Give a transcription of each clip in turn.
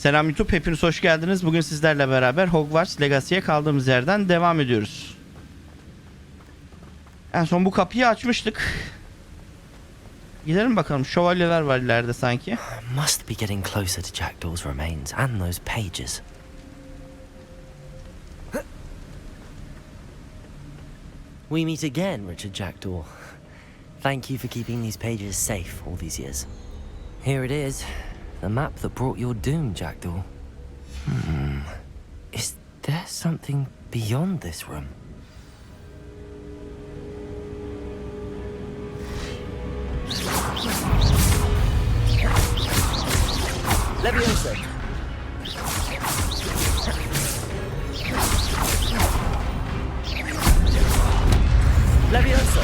Selam YouTube, hepiniz hoş geldiniz. Bugün sizlerle beraber Hogwarts Legacy'ye kaldığımız yerden devam ediyoruz. En son bu kapıyı açmıştık. Gidelim bakalım, şövalyeler var ileride sanki. Must be getting closer to Jackdaw's remains and those pages. We meet again, Richard Jackdaw. Thank you for keeping these pages safe all these years. Here it is, the map that brought your doom, Jackdaw. Is there something beyond this room? Leviosa. Leviosa.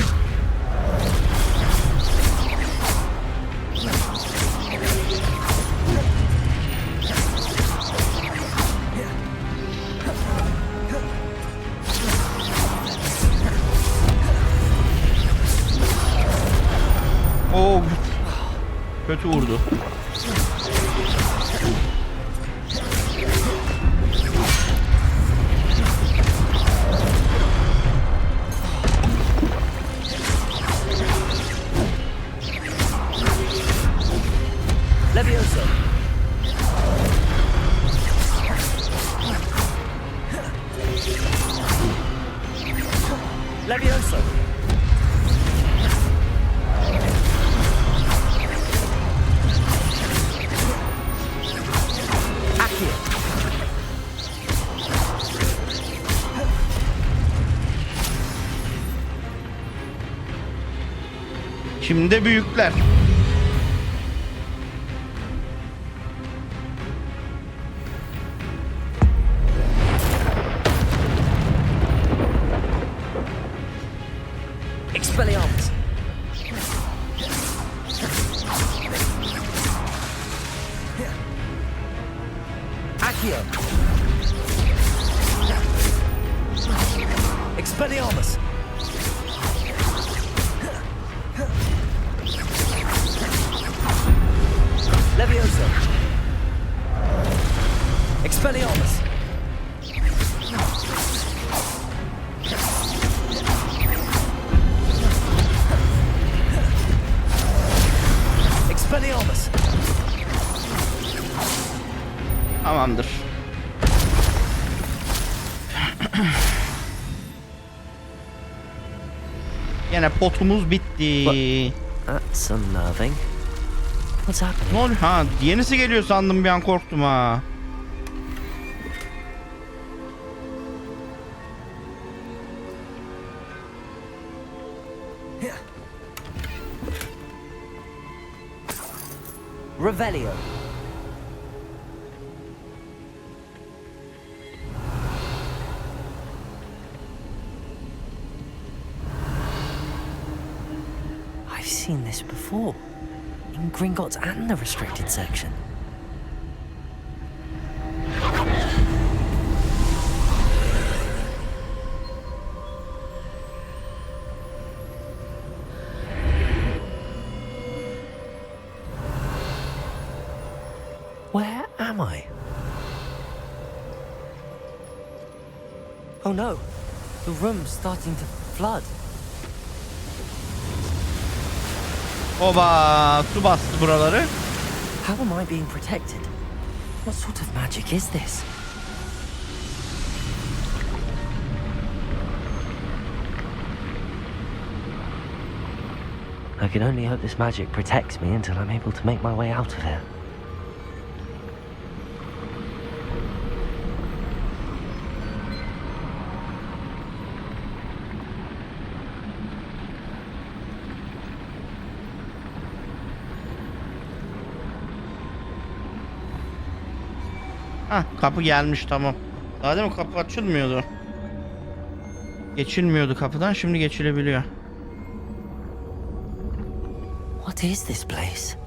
Oo, kötü vurdu. Leviosa. Leviosa. Şimdi de büyükler. Expelliarmus. Accio. Expelliarmus. Leviosa. Expelliarmus. Expelliarmus. Tamamdır. Yine potumuz bitti. That's unnerving. What's happening? Ne oluyor? Ha, yenisi geliyor sandım, bir an korktum ha. Revelio. I've seen this before. In Gringotts and the restricted section. Where am I? Oh no, the room's starting to flood. Oba, su bastı buraları. How am I being protected? What sort of magic is this? I can only hope this magic protects me until I'm able to make my way out of here. Hah, kapı gelmiş, tamam. Daha değil mi, kapı açılmıyordu. Geçilmiyordu kapıdan, şimdi geçilebiliyor. What is this place?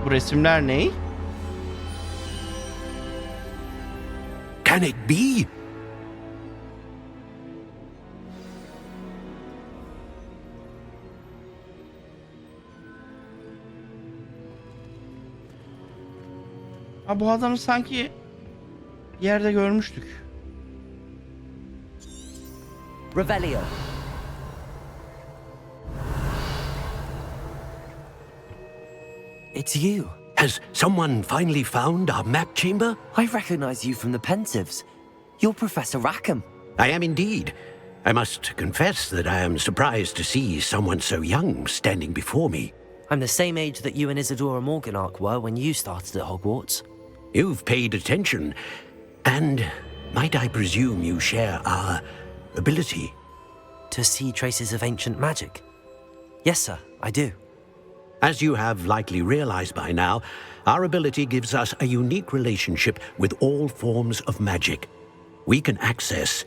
Bu resimler ne? Can it be? Ha, bu adamı sanki yerde görmüştük. Revelio. It's you. Has someone finally found our map chamber? I recognize you from the Pensives. You're Professor Rackham. I am indeed. I must confess that I am surprised to see someone so young standing before me. I'm the same age that you and Isadora Morganach were when you started at Hogwarts. You've paid attention, and might I presume you share our ability? To see traces of ancient magic? Yes, sir, I do. As you have likely realized by now, our ability gives us a unique relationship with all forms of magic. We can access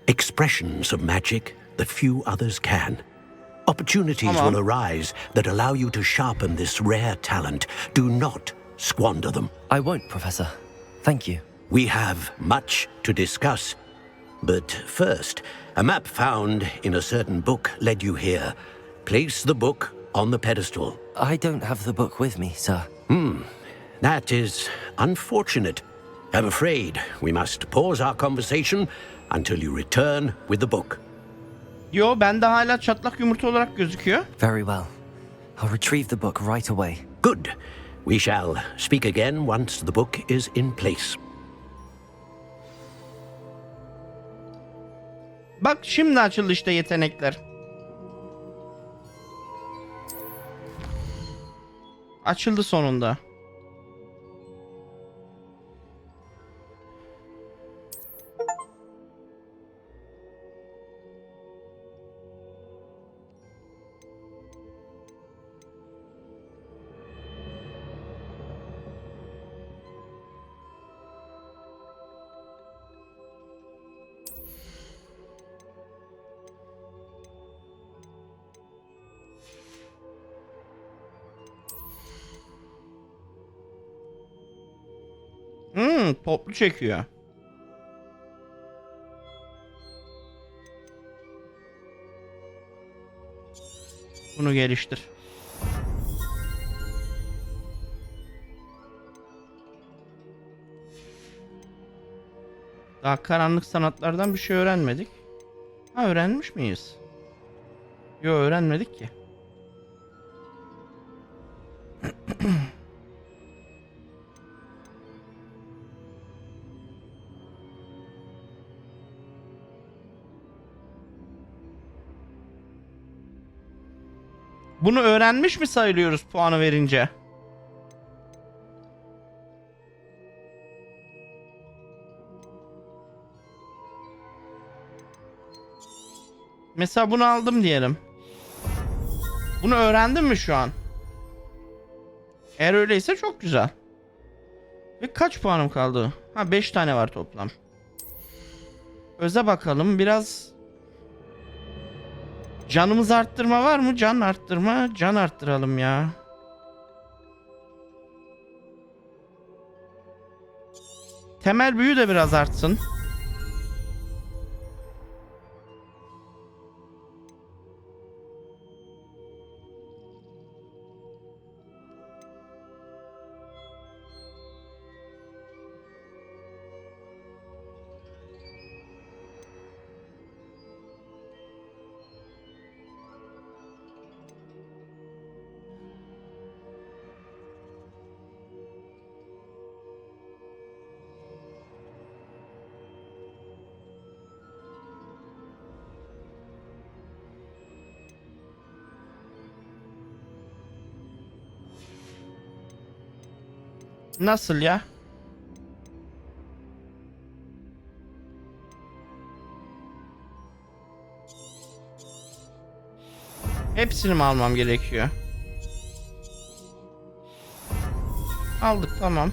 expressions of magic that few others can. Opportunities will arise that allow you to sharpen this rare talent. Do not squander them. I won't, Professor. Thank you. We have much to discuss. But first, a map found in a certain book led you here. Place the book on the pedestal. I don't have the book with me, sir. That is unfortunate. I'm afraid we must pause our conversation until you return with the book. Yo, bende hala çatlak yumurta olarak gözüküyor. Very well. I'll retrieve the book right away. Good. We shall speak again once the book is in place. Bak, şimdi açıldı işte yetenekler. Açıldı sonunda. Toplu çekiyor. Bunu geliştir. Daha karanlık sanatlardan bir şey öğrenmedik. Ha, öğrenmiş miyiz? Yo, öğrenmedik ki. Bunu öğrenmiş mi sayılıyoruz puanı verince? Mesela bunu aldım diyelim. Bunu öğrendim mi şu an? Eğer öyleyse çok güzel. Ve kaç puanım kaldı? Ha, 5 tane var toplam. Öze bakalım. Biraz canımız arttırma var mı? Can arttırma. Can arttıralım ya. Temel büyü de biraz artsın. Nasıl ya? Hepsini mi almam gerekiyor? Aldık, tamam.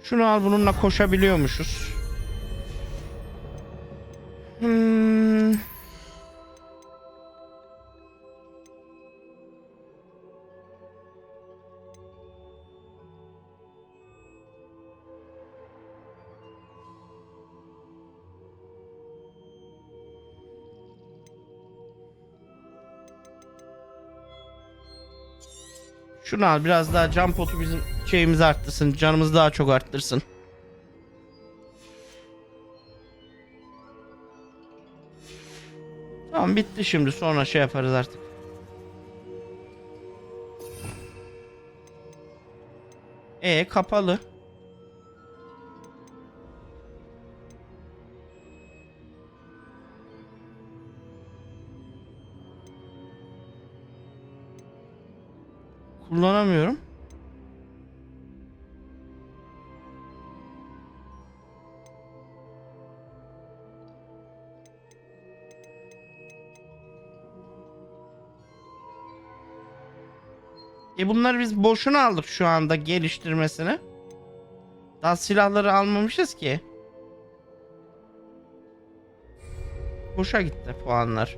Şunu al, bununla koşabiliyormuşuz. Şunu al, biraz daha can potu bizim şeyimizi arttırsın. Canımızı daha çok arttırsın. Tamam, bitti şimdi. Sonra şey yaparız artık. Kapalı. Kullanamıyorum. Bunları biz boşuna aldık şu anda geliştirmesini. Daha silahları almamışız ki. Boşa gitti puanlar.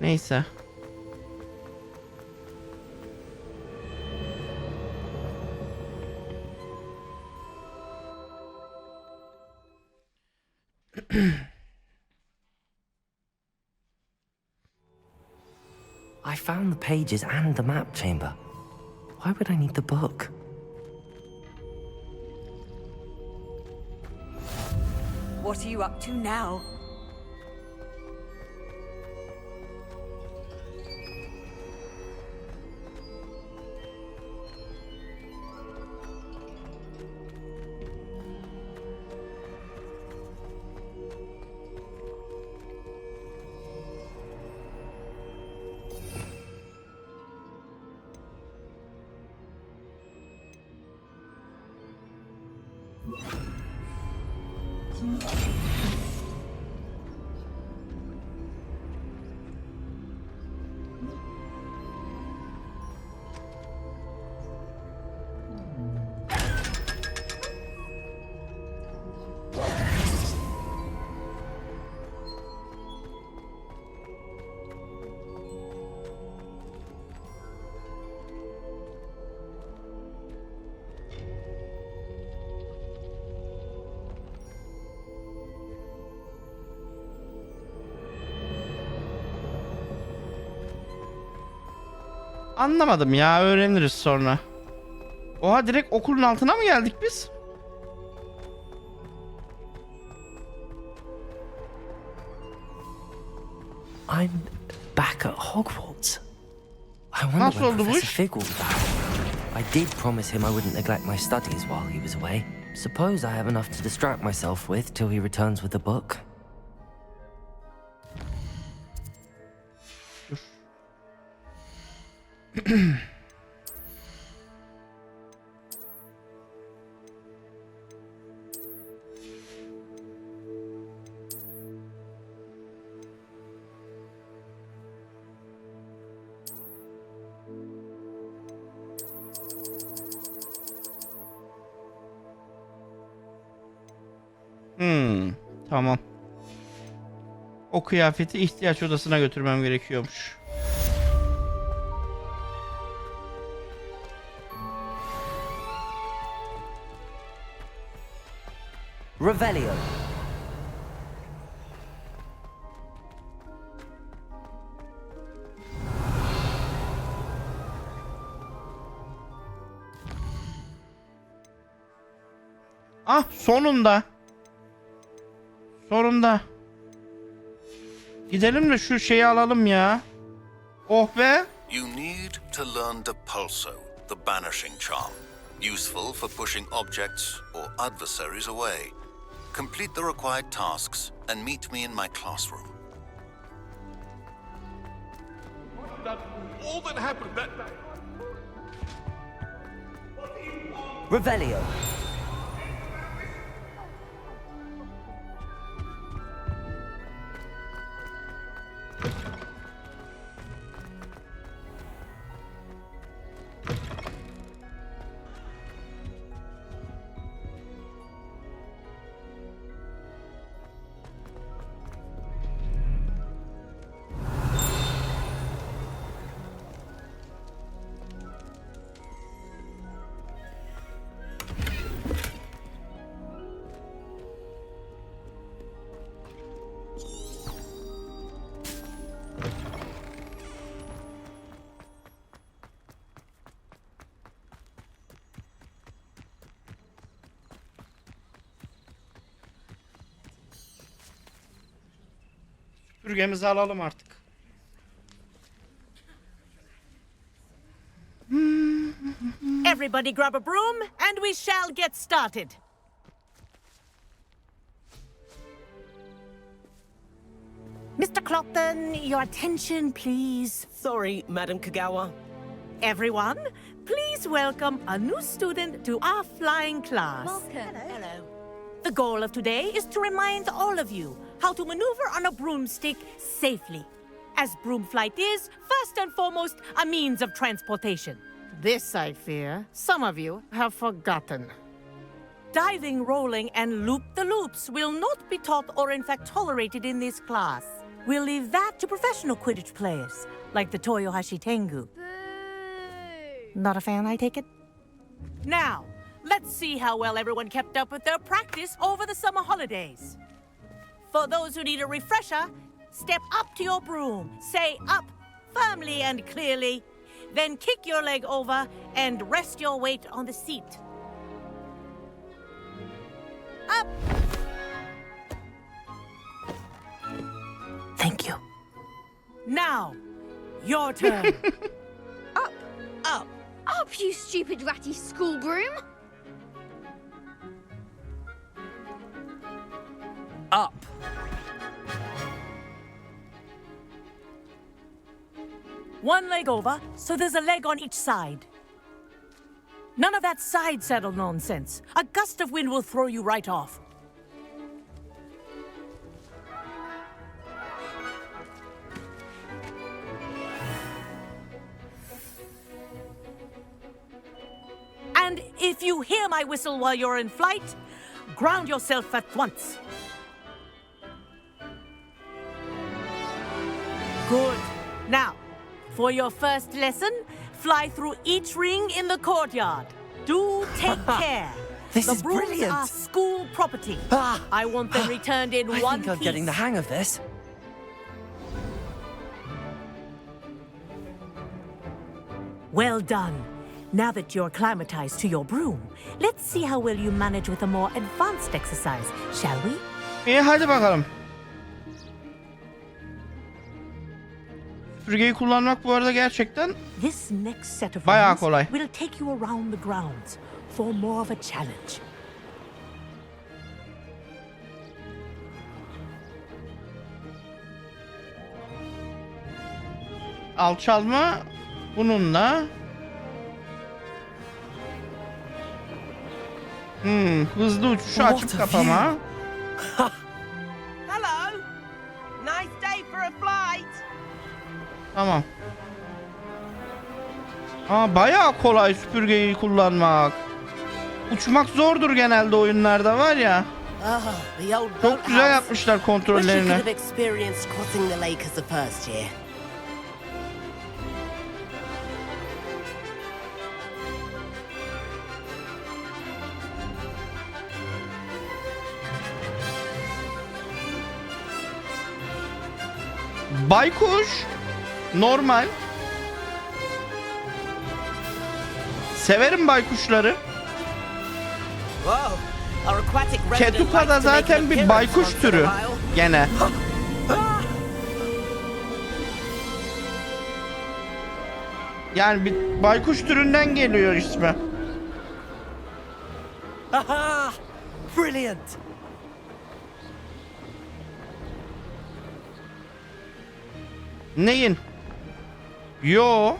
Neyse. I found the pages and the map chamber. Why would I need the book? What are you up to now? Anlamadım ya, öğreniriz sonra. Oha, direkt okulun altına mı geldik biz? I'm back at Hogwarts. I wonder Nasıl when oldu bu Professor iş? Fig will be back. I did promise him I wouldn't neglect my studies while he was away. Suppose I have enough to distract myself with till he returns with the book. Tamam. O kıyafeti ihtiyaç odasına götürmem gerekiyormuş. Revelio. Ah, sonunda. Sonunda. Gidelim de şu şeyi alalım ya. Oh be. You need to learn the pulso, the banishing charm. Useful for pushing objects or adversaries away. Complete the required tasks and meet me in my classroom. All that happened that Revelio. Süpürgemizi alalım artık. Everybody grab a broom and we shall get started. Mr. Clopton, your attention, please. Sorry, Madam Kagawa. Everyone, please welcome a new student to our flying class. Welcome. Hello. The goal of today is to remind all of you how to maneuver on a broomstick safely, as broom flight is, first and foremost, a means of transportation. This, I fear, some of you have forgotten. Diving, rolling, and loop-the-loops will not be taught or in fact tolerated in this class. We'll leave that to professional Quidditch players, like the Toyohashi Tengu. Not a fan, I take it? Now, let's see how well everyone kept up with their practice over the summer holidays. For those who need a refresher, step up to your broom, say up firmly and clearly, then kick your leg over and rest your weight on the seat. Up! Thank you. Now, your turn. Up. Up. Up, you stupid ratty school broom. Up. One leg over, so there's a leg on each side. None of that side saddle nonsense. A gust of wind will throw you right off. And if you hear my whistle while you're in flight, ground yourself at once. Good. Now, for your first lesson, fly through each ring in the courtyard. Do take care. This the is brooms brilliant. are school property. Ah. I want them returned in I one think I'm piece. getting the hang of this. Well done. Now that you're acclimatized to your broom, let's see how well you manage with a more advanced exercise, shall we? İyi hadi bakalım. Süpürgeyi kullanmak bu arada gerçekten This next set of bayağı rings kolay. will take you around the grounds for more of a challenge. Alçalma bununla. Hızlı uçuşu açıp What a kapama. Hello. Nice day for a flight. Tamam. Bayağı kolay süpürgeyi kullanmak. Uçmak zordur genelde oyunlarda var ya. The old Çok güzel yapmışlar Wish you could kontrollerini. have experienced crossing the lake as a first year. Baykuş normal. Severim baykuşları. Whoa. Our aquatic resident Ketupa da likes to make zaten an bir appearance baykuş once in a türü while. gene. Yani bir baykuş türünden geliyor ismi. Aha! Brilliant! Neyin? Yo.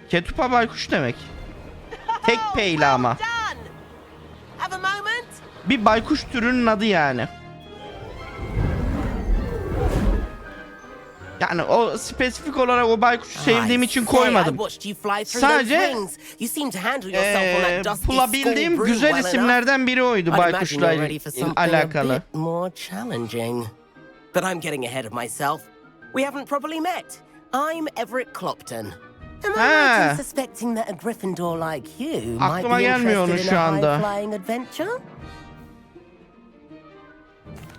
Ketupa baykuş demek. Tek peyli ama. Done. Have a moment. Bir baykuş türünün adı yani. Yani o spesifik olarak o baykuşu sevdiğim için koymadım. Sadece bulabildiğim güzel isimlerden biri oydu baykuşla alakalı. More challenging. But I'm getting ahead of myself. We haven't properly met. I'm Everett Clopton. Am I right in suspecting that a Gryffindor like you might Aklıma be gelmiyor onun interested in şu a anda. high-flying adventure?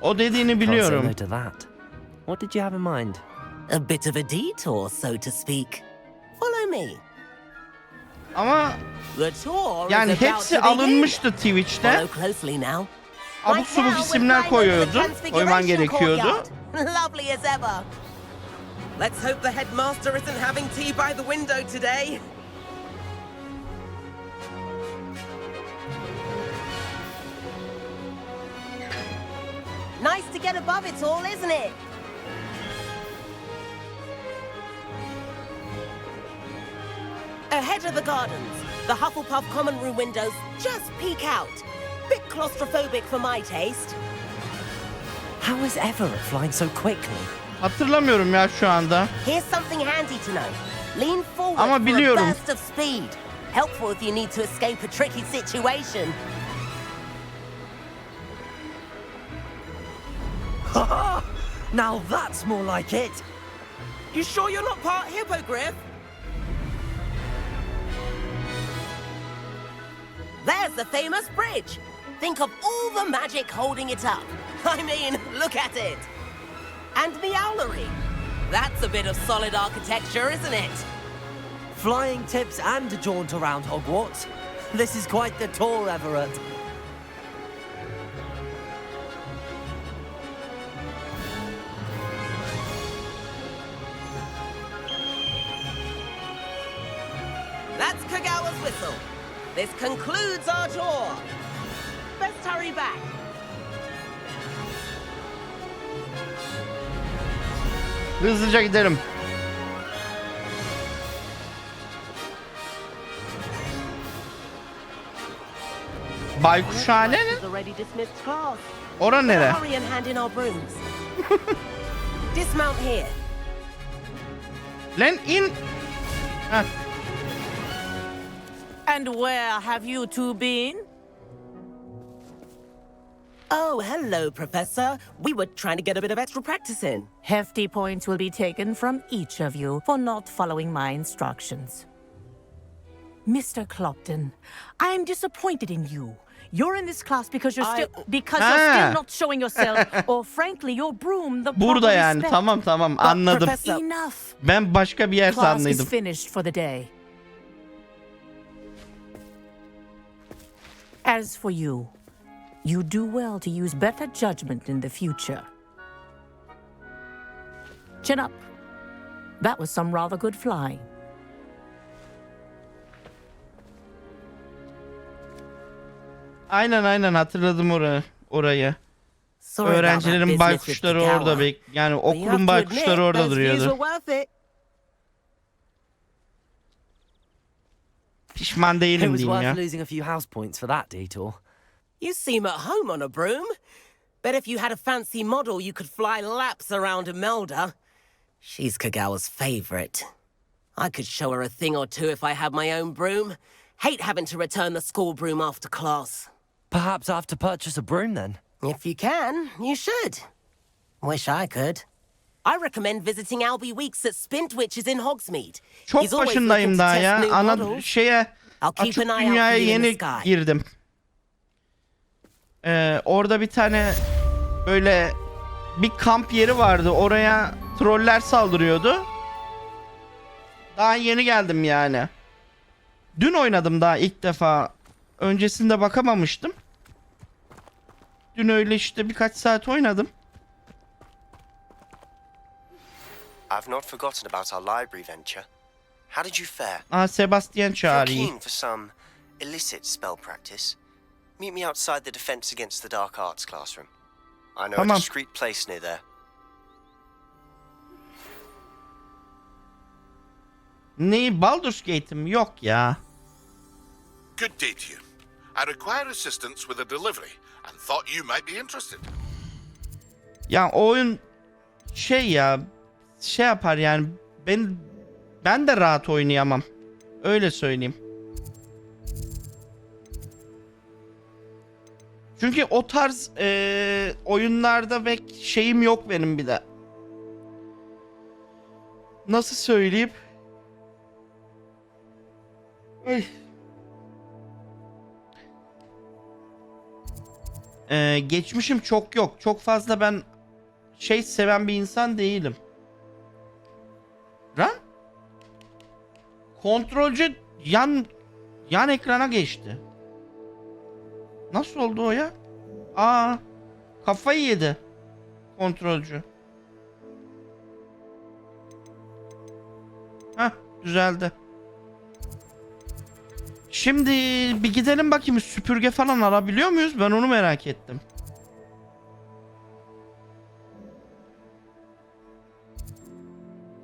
O dediğini Can't say biliyorum. no to that. What did you have in mind? A bit of a detour, so to speak. Follow me. Ama The tour yani is about hepsi to begin. alınmıştı Twitch'te. Follow closely now. abuk subuk isimler koyman gerekiyordu. Lovely as ever. Let's hope the headmaster isn't having tea by the window today. Nice to get above it all, isn't it? Ahead of the gardens, the Hufflepuff common room windows just peek out. Bit claustrophobic for my taste. How is Everett flying so quickly? Hatırlamıyorum ya şu anda. Here's something handy to know. Lean forward Ama for biliyorum. a burst of speed. Helpful if you need to escape a tricky situation. Now that's more like it. You sure you're not part hippogriff? There's the famous bridge. Think of all the magic holding it up. I mean, look at it. And the owlery. That's a bit of solid architecture, isn't it? Flying tips and a jaunt around Hogwarts. This is quite the tour, Everett. That's Kagawa's whistle. This concludes our tour. Best hurry back. Hızlıca gidelim. Baykuşhane ne? Already dismissed class. Ora nere? Hurry and hand in our brooms. Dismount here. Lan in. Heh. And where have you two been? Oh, hello, Professor. We were trying to get a bit of extra practice in. Hefty points will be taken from each of you for not following my instructions. Mr. Clopton, I am disappointed in you. You're in this class because you're still not showing yourself, or frankly, your broom the Burada proper yani. respect. Tamam anladım. Professor, Enough. Ben başka bir yer Class is sandıydım. finished for the day. As for you, you do well to use better judgment in the future. Chin up. That was some rather good flying. Aynen hatırladım orayı. sorry about that Öğrencilerin business baykuşları with the orada tower. yani But you have okulun to baykuşları admit, orada those views duruyordu. were worth it. Pişman It değilim was diyeyim ya. worth losing a few house points for that detour. You seem at home on a broom. Bet if you had a fancy model, you could fly laps around Imelda. She's Kagawa's favorite. I could show her a thing or two if I had my own broom. Hate having to return the school broom after class. Perhaps I have to purchase a broom then. If you can, you should. Wish I could. I recommend visiting Albie Weeks at Spintwitches in Hogsmeade. Çok He's always başındayım looking to daha test ya. new models. I'll keep Açık an eye out dünyaya for you in the yeni sky. girdim. Orada bir tane böyle bir kamp yeri vardı. Oraya troller saldırıyordu. Daha yeni geldim yani. Dün oynadım daha ilk defa. Öncesinde bakamamıştım. Dün öyle işte birkaç saat oynadım. I've not forgotten about our library venture. How did you fare? Sebastian If you're çağırayım. keen for some illicit spell practice, meet me outside the Defense Against the Dark Arts classroom. I know Tamam. a discreet place near there. Neyi? Baldur's Gate'im? Yok ya. Good day to you. I require assistance with a delivery and thought you might be interested. Ya oyun şey yapar yani ben de rahat oynayamam. Öyle söyleyeyim. Çünkü o tarz oyunlarda pek şeyim yok benim bir de. Nasıl söyleyeyim? Ay. Geçmişim çok yok. Çok fazla ben şey seven bir insan değilim. Lan? Kontrolcü yan ekrana geçti. Nasıl oldu o ya? Aa, kafayı yedi kontrolcü. Hah, düzeldi. Şimdi bir gidelim bakayım, süpürge falan alabiliyor muyuz? Ben onu merak ettim.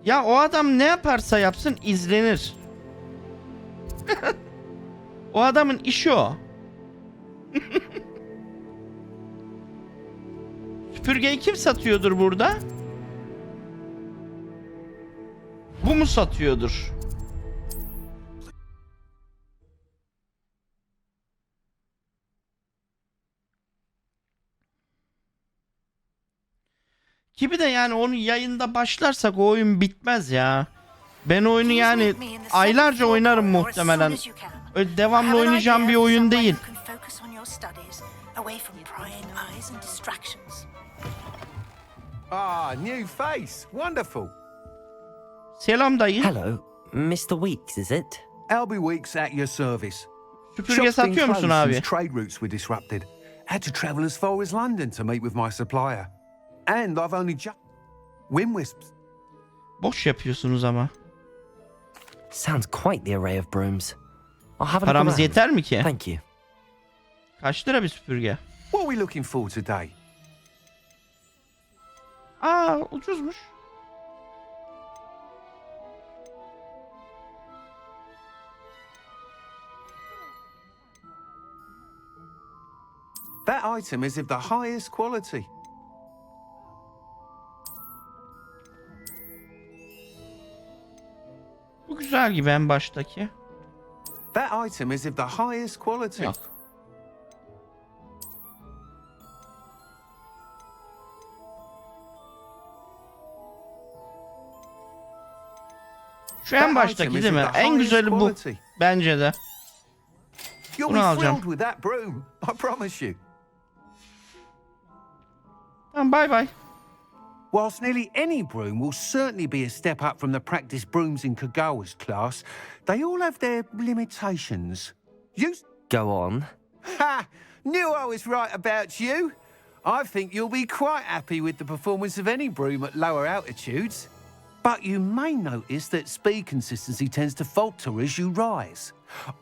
Ya o adam ne yaparsa yapsın izlenir. O adamın işi o. Süpürgeyi kim satıyordur burada? Bu mu satıyordur? Gibi de yani onu yayında başlarsak o oyun bitmez ya. Ben oyunu yani aylarca oynarım muhtemelen. Öyle devamlı oynayacağım bir oyun değil. Ah, new face. Wonderful. Selam dayı. Hello, Mr. Weeks, is it? Albie Weeks at your service. Süpürge Shop's been satıyor musun closed abi? since trade routes were disrupted. Had to travel as far as London to meet with my supplier. And I've only just... Windwisps. Boş yapıyorsunuz ama. Sounds quite the array of brooms. I'll have a look Paramız around. yeter mi ki? Thank you. Kaç lira bir süpürge? What are we looking for today? Aa, ucuzmuş. That item is of the highest quality. Bu güzel gibi en baştaki. That item is of the highest quality. Yok. Şu en baştaki değil mi? En güzeli bu. Bence de. You'll Bunu be alacağım. thrilled with that broom, I promise you. Tamam, bye bye. Whilst nearly any broom will certainly be a step up from the practice brooms in Kagawa's class, they all have their limitations. You... Go on. Ha! Knew I was right about you. I think you'll be quite happy with the performance of any broom at lower altitudes. But you may notice that speed consistency tends to falter as you rise.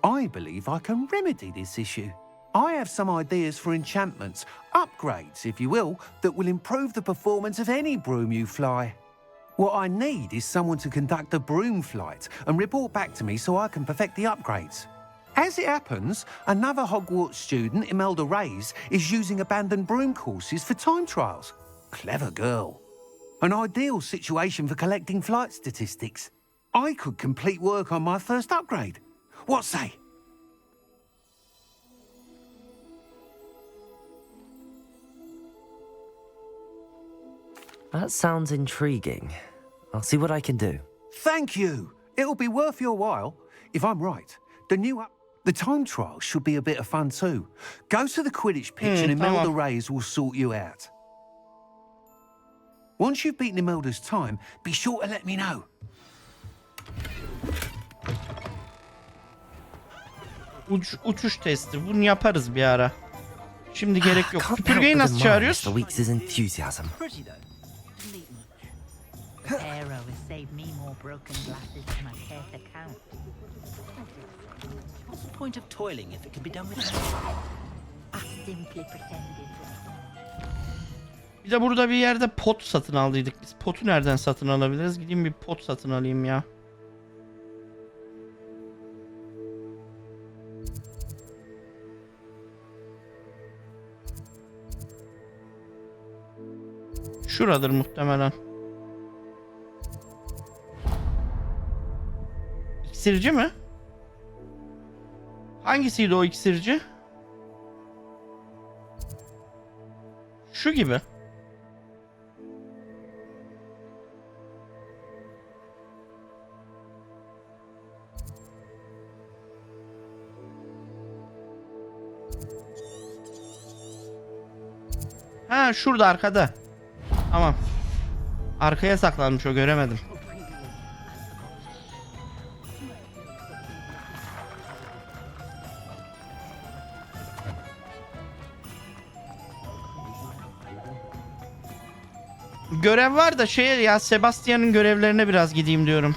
I believe I can remedy this issue. I have some ideas for enchantments, upgrades, if you will, that will improve the performance of any broom you fly. What I need is someone to conduct a broom flight and report back to me so I can perfect the upgrades. As it happens, another Hogwarts student, Imelda Reyes, is using abandoned broom courses for time trials. Clever girl. An ideal situation for collecting flight statistics. I could complete work on my first upgrade. What say? That sounds intriguing. I'll see what I can do. Thank you. It'll be worth your while. If I'm right, the time trial should be a bit of fun too. Go to the Quidditch pitch and Imelda Reyes will sort you out. Once you've beaten Imelda's time, be sure to let me know. Uçuş testi. Bunu yaparız bir ara. Şimdi gerek yok. Can't Süpürgeyi help but nasıl admire çağırıyoruz? Mr. Weeks' enthusiasm. Pretty though. Delete much. Aero has saved me more broken glasses than I care to count. What's the point of toiling if it can be done with I simply pretended. Bir de burada bir yerde pot satın aldıydık biz. Potu nereden satın alabiliriz? Gideyim bir pot satın alayım ya. Şuradır muhtemelen. İksirci mi? Hangisiydi o iksirci? Şu gibi. Ha, şurada arkada. Tamam. Arkaya saklanmış o, göremedim. görev var da ya Sebastian'ın görevlerine biraz gideyim diyorum.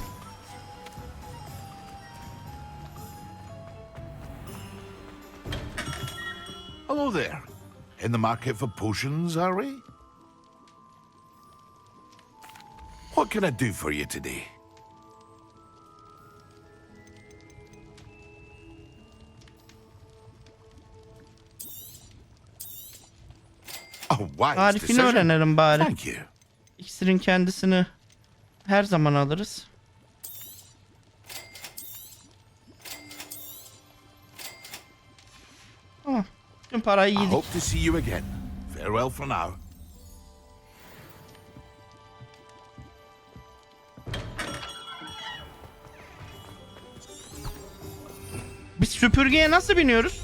Hello there. In the market for potions, are we? What can I do for you today? A wise Tarifini decision. öğrenelim bari. Thank you. İksirin kendisini her zaman alırız. Tamam. Tüm parayı I yedik. hope to see you again. Farewell for now. Biz süpürgeye nasıl biniyoruz?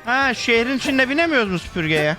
Ha, şehrin içinde binemiyoruz mu süpürgeye?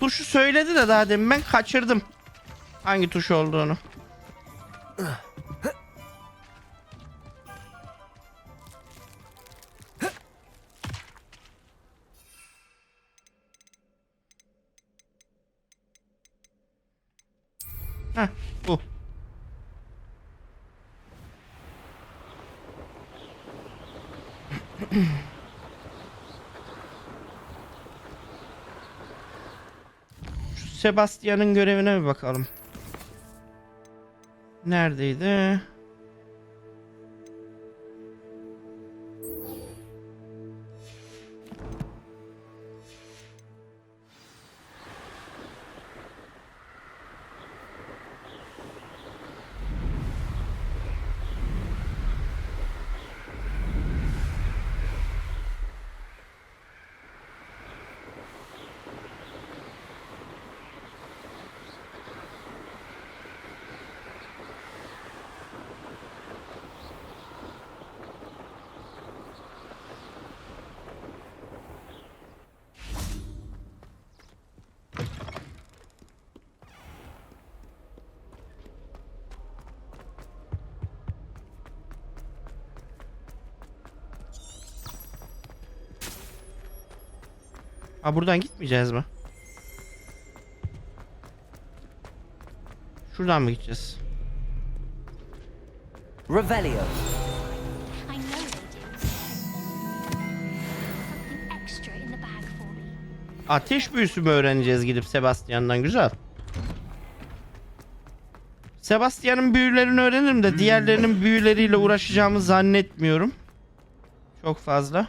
Tuşu söyledi de daha demin ben kaçırdım. Hangi tuş olduğunu. Heh, bu. Şu Sebastian'ın görevine bir bakalım. Neredeydi? Ha, buradan gitmeyeceğiz mi? Şuradan mı gideceğiz? Revelio. I know they do. Something extra in the bag for me. Ateş büyüsü mü öğreneceğiz gidip Sebastian'dan? Güzel. Sebastian'ın büyülerini öğrenirim de diğerlerinin büyüleriyle uğraşacağımı zannetmiyorum. Çok fazla.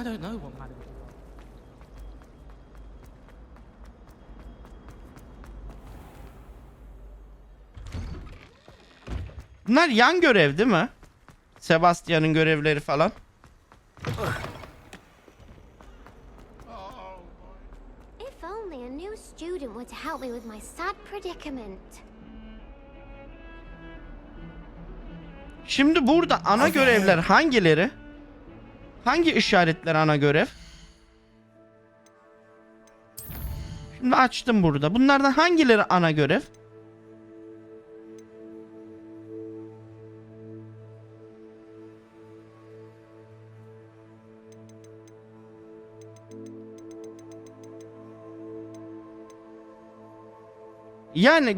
I don't know what madam. Bunlar yan görev değil mi? Sebastian'ın görevleri falan. If only a new student were to help me with my sad predicament. Şimdi burada ana görevler hangileri? Hangi işaretler ana görev? Şimdi açtım burada. Bunlardan hangileri ana görev? Yani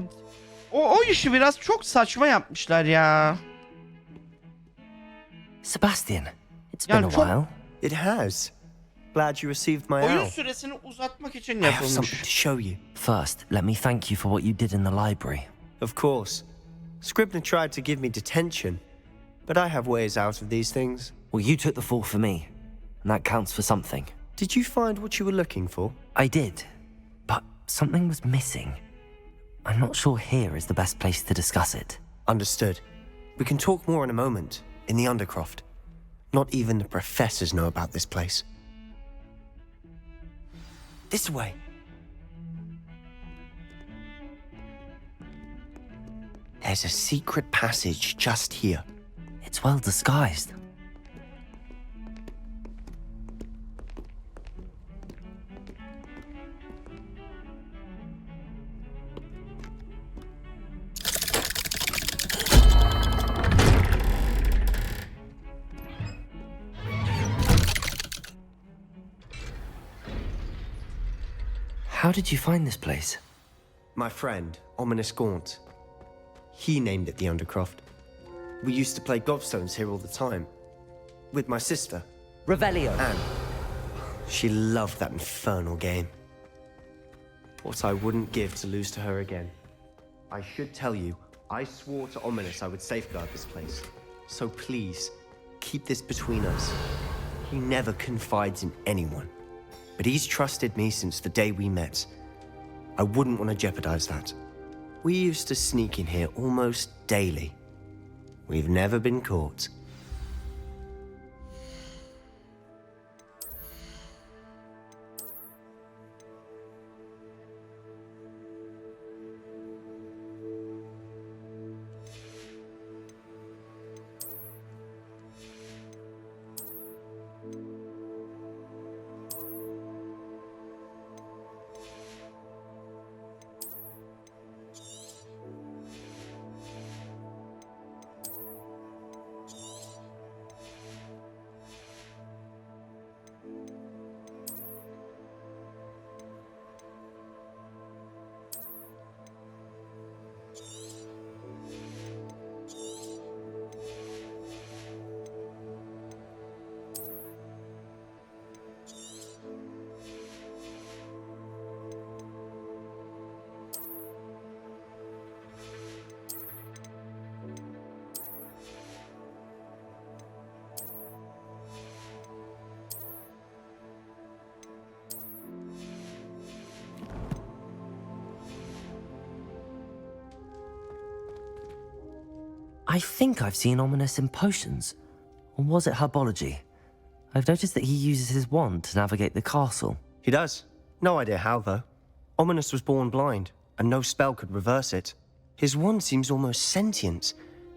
O işi biraz çok saçma yapmışlar ya. Sebastian, it's Yani been a çok- while. It has. Glad you received my Oyun owl. süresini uzatmak için I have something to yapılmış. show you. First, let me thank you for what you did in the library. Of course. Scribner tried to give me detention, but I have ways out of these things. Well, you took the fall for me, and that counts for something. Did you find what you were looking for? I did, but something was missing. I'm not sure here is the best place to discuss it. Understood. We can talk more in a moment, in the Undercroft. Not even the professors know about this place. This way. There's a secret passage just here. It's well disguised. How did you find this place? My friend, Ominous Gaunt. He named it the Undercroft. We used to play gobstones here all the time. With my sister, Revelio. Anne. She loved that infernal game. What I wouldn't give to lose to her again. I should tell you, I swore to Ominous I would safeguard this place. So please, keep this between us. He never confides in anyone. But he's trusted me since the day we met. I wouldn't want to jeopardize that. We used to sneak in here almost daily. We've never been caught. I think I've seen Ominous in potions. Or was it herbology? I've noticed that he uses his wand to navigate the castle. He does. No idea how, though. Ominous was born blind, and no spell could reverse it. His wand seems almost sentient.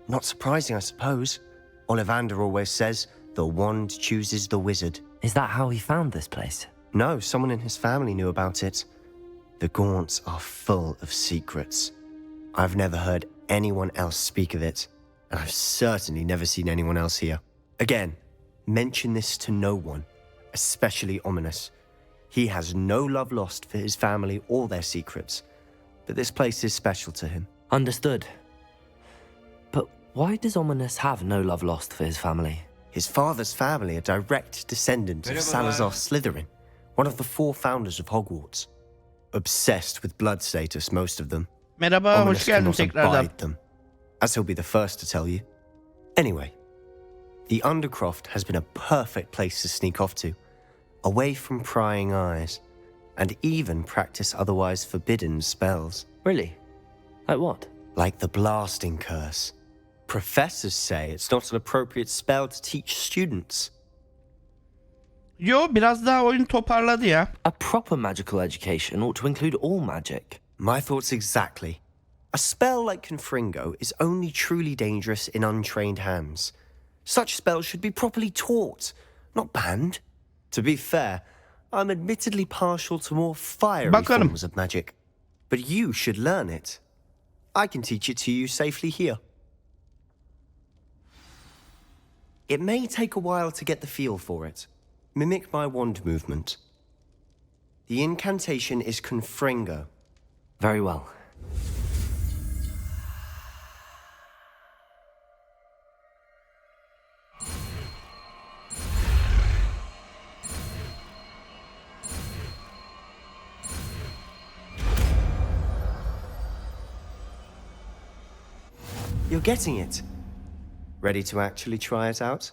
Not surprising, I suppose. Ollivander always says, the wand chooses the wizard. Is that how he found this place? No, someone in his family knew about it. The Gaunts are full of secrets. I've never heard anyone else speak of it, and I've certainly never seen anyone else here. Again, mention this to no one, especially Ominous. He has no love lost for his family or their secrets, but this place is special to him. Understood. But why does Ominous have no love lost for his family? His father's family are direct descendants of Salazar Slytherin, one of the 4 founders of Hogwarts. Obsessed with blood status, most of them. Merhaba, Ominous hoş geldin cannot tekrardan. abide them, as he'll be the first to tell you. Anyway, the Undercroft has been a perfect place to sneak off to, away from prying eyes, and even practice otherwise forbidden spells. Really? Like what? Like the blasting curse. Professors say it's not an appropriate spell to teach students. Yo, biraz daha oyun toparladı ya. A proper magical education ought to include all magic. My thoughts exactly. A spell like Confringo is only truly dangerous in untrained hands. Such spells should be properly taught, not banned. To be fair, I'm admittedly partial to more fiery Bakalım. forms of magic. But you should learn it. I can teach it to you safely here. It may take a while to get the feel for it. Mimic my wand movement. The incantation is Confringo. Very well. You're getting it. Ready to actually try it out?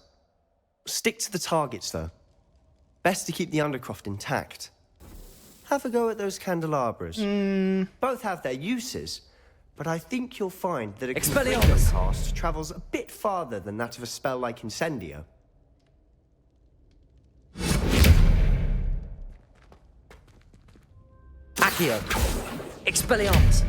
Stick to the targets, though. Best to keep the Undercroft intact. Have a go at those candelabras. Both have their uses, but I think you'll find that a Confringo cast travels a bit farther than that of a spell like Incendio. Accio. Expelliarmus.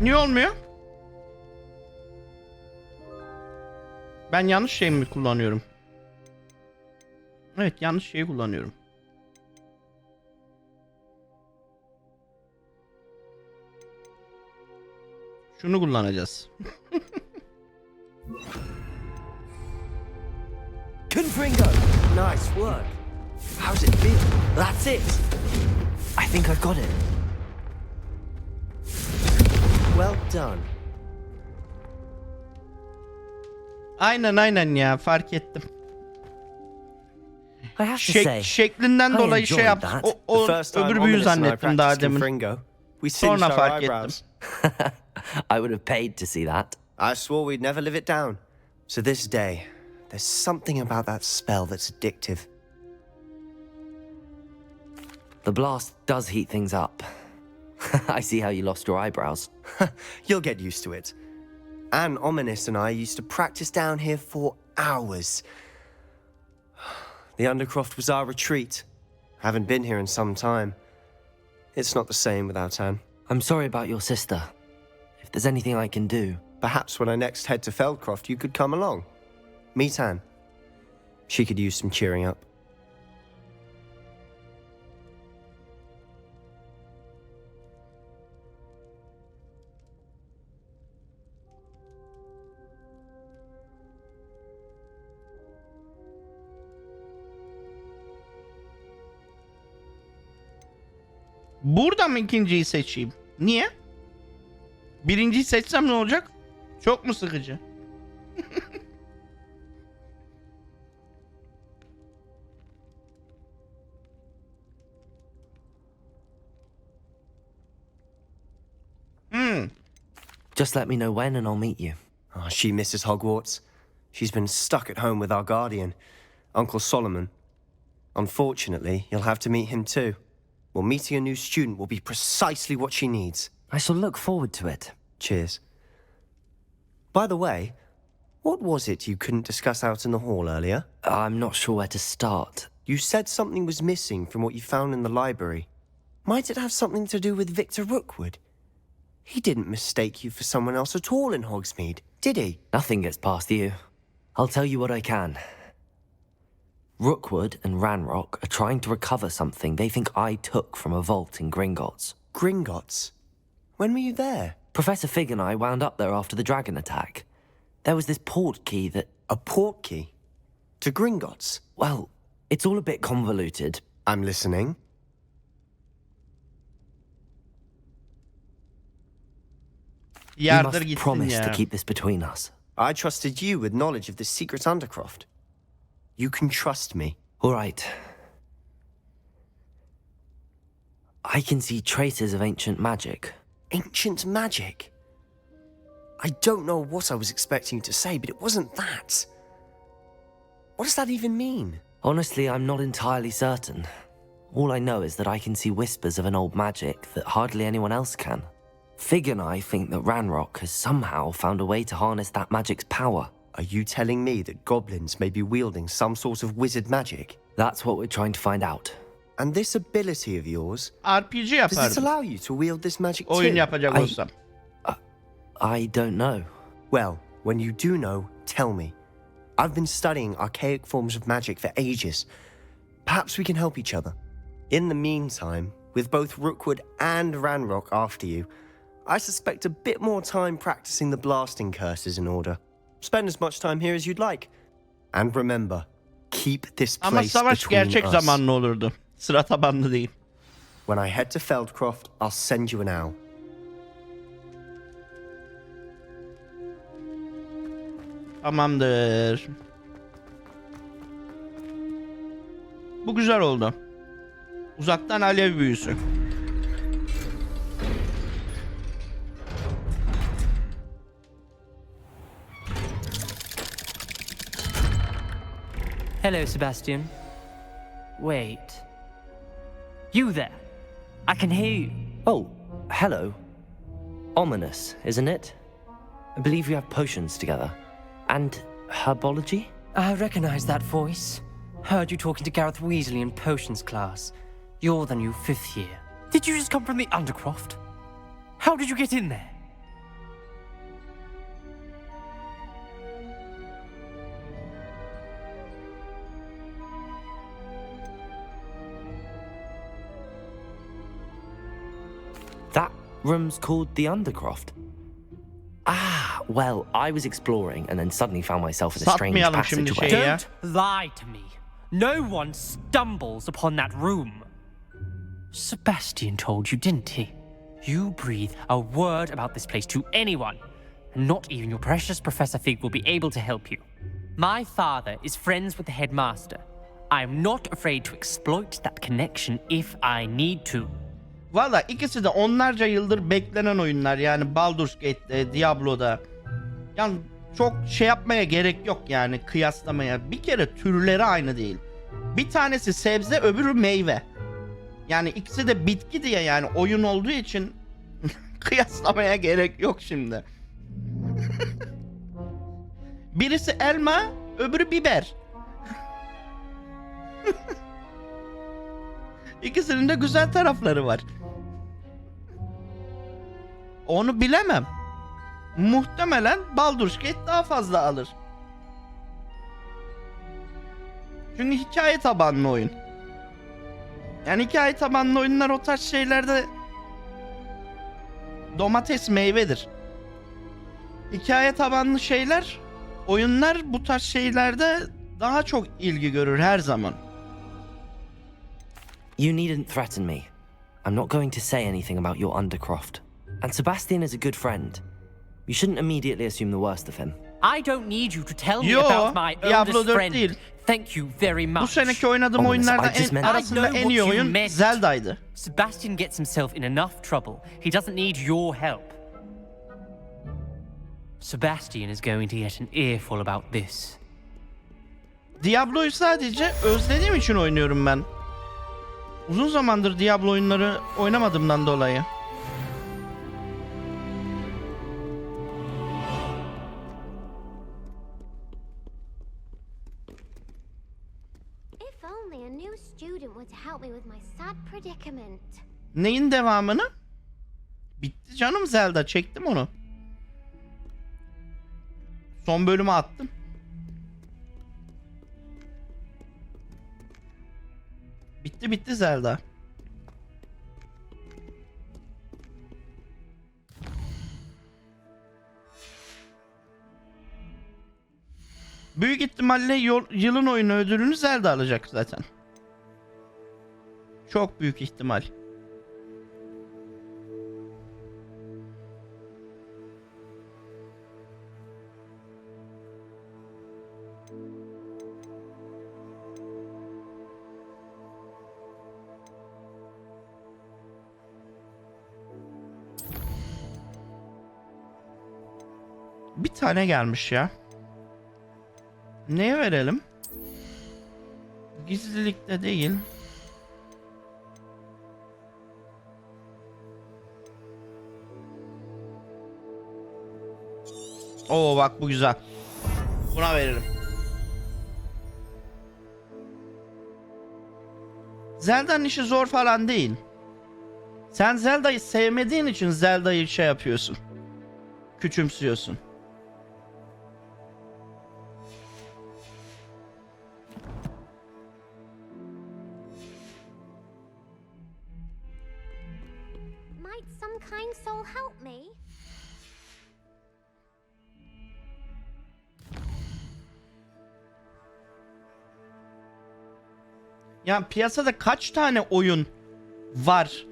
Niye olmuyor? Ben yanlış şey mi kullanıyorum? Evet, yanlış şeyi kullanıyorum. Şunu kullanacağız. Confringo. Nice work. How's it feel? That's it. I think I've got it. Well done. Aynen ya, fark ettim. I have to say, Şeklinden I dolayı şey enjoyed yaptım. that. O The first time öbür büyü Ominous and I zannettim daha practiced demin. Confringo, we singed Sonra our fark ettim. eyebrows. I would have paid to see that. I swore we'd never live it down. So this day, there's something about that spell that's addictive. The blast does heat things up. I see how you lost your eyebrows. You'll get used to it. Anne, Ominous, and I used to practice down here for hours. The Undercroft was our retreat. Haven't been here in some time. It's not the same without Anne. I'm sorry about your sister. If there's anything I can do... Perhaps when I next head to Feldcroft, you could come along. Meet Anne. She could use some cheering up. Burada mı ikinciyi seçeyim? Niye? Birinciyi seçsem ne olacak? Çok mu sıkıcı? Just let me know when and I'll meet you. Oh, she misses Hogwarts. She's been stuck at home with our guardian, Uncle Solomon. Unfortunately, you'll have to meet him too. Well, meeting a new student will be precisely what she needs. I shall look forward to it. Cheers. By the way, what was it you couldn't discuss out in the hall earlier? I'm not sure where to start. You said something was missing from what you found in the library. Might it have something to do with Victor Rookwood? He didn't mistake you for someone else at all in Hogsmeade, did he? Nothing gets past you. I'll tell you what I can. Rookwood and Ranrock are trying to recover something they think I took from a vault in Gringotts. Gringotts? When were you there? Professor Fig and I wound up there after the dragon attack. There was this port key that... A port key? To Gringotts? Well, it's all a bit convoluted. I'm listening. You Yardır must gitsin promise ya. to keep this between us. I trusted you with knowledge of the secret Undercroft. You can trust me. All right. I can see traces of ancient magic. Ancient magic? I don't know what I was expecting you to say, but it wasn't that. What does that even mean? Honestly, I'm not entirely certain. All I know is that I can see whispers of an old magic that hardly anyone else can. Fig and I think that Ranrock has somehow found a way to harness that magic's power. Are you telling me that goblins may be wielding some sort of wizard magic? That's what we're trying to find out. And this ability of yours, RPG does it yapardım. allow you to wield this magic Oyun too? yapacak olsam. I don't know. Well, when you do know, tell me. I've been studying archaic forms of magic for ages. Perhaps we can help each other. In the meantime, with both Rookwood and Ranrock after you, I suspect a bit more time practicing the blasting curses in order. Spend as much time here as you'd like. And remember, keep this Ama place savaş between gerçek us. zamanlı olurdu. Sıra tabanlı değil. When I head to Feldcroft, I'll send you an owl. Tamamdır. Bu güzel oldu. Uzaktan alev büyüsü. Hello, Sebastian. Wait. You there? I can hear you. Oh, hello. Ominous, isn't it? I believe we have potions together. And herbology? I recognize that voice. Heard you talking to Gareth Weasley in potions class. You're the new 5th year. Did you just come from the Undercroft? How did you get in there? That room's called the Undercroft. Ah, well, I was exploring and then suddenly found myself in a strange Satmayalım şimdi passageway. şeyi ya. Don't lie to me. No one stumbles upon that room. Sebastian told you, didn't he? You breathe a word about this place to anyone, and not even your precious Professor Fig will be able to help you. My father is friends with the headmaster. I am not afraid to exploit that connection if I need to. Valla ikisi de onlarca yıldır beklenen oyunlar, yani Baldur's Gate'de, Diablo'da. Yani çok şey yapmaya gerek yok yani, kıyaslamaya. Bir kere türleri aynı değil. Bir tanesi sebze, öbürü meyve. Yani ikisi de bitki diye, yani oyun olduğu için kıyaslamaya gerek yok şimdi. Birisi elma, öbürü biber. İkisinin de güzel tarafları var. Onu bilemem. Muhtemelen Baldur's Gate daha fazla alır. Çünkü hikaye tabanlı oyun. Yani hikaye tabanlı oyunlar o tarz şeylerde domates meyvedir. Hikaye tabanlı şeyler, oyunlar bu tarz şeylerde daha çok ilgi görür her zaman. You needn't threaten me. I'm not going to say anything about your Undercroft. And Sebastian is a good friend. You shouldn't immediately assume the worst of him. I don't need you to tell me Yo, about my Diablo oldest 4 friend. değil. Thank you very much. Bu seneki oynadığım Ominous, oyunlardan I just meant- arasında en iyi oyun Zelda'ydı. Sebastian gets himself in enough trouble. He doesn't need your help. Sebastian is going to get an earful about this. Diablo'yu sadece özlediğim için oynuyorum ben. Uzun zamandır Diablo oyunları oynamadığımdan dolayı. If only a new student were to help me with my sad predicament. Neyin devamını? Bitti canım Zelda, çektim onu. Son bölümü attım. Bitti Zelda. Büyük ihtimalle yılın oyunu ödülünü Zelda alacak zaten. Çok büyük ihtimal. Bir tane gelmiş ya. Neye verelim? Gizlilikte değil. Oo bak bu güzel. Buna veririm. Zelda'nın işi zor falan değil. Sen Zelda'yı sevmediğin için Zelda'yı şey yapıyorsun. Küçümsüyorsun. Might some kind soul help me? Yani piyasada kaç tane oyun var?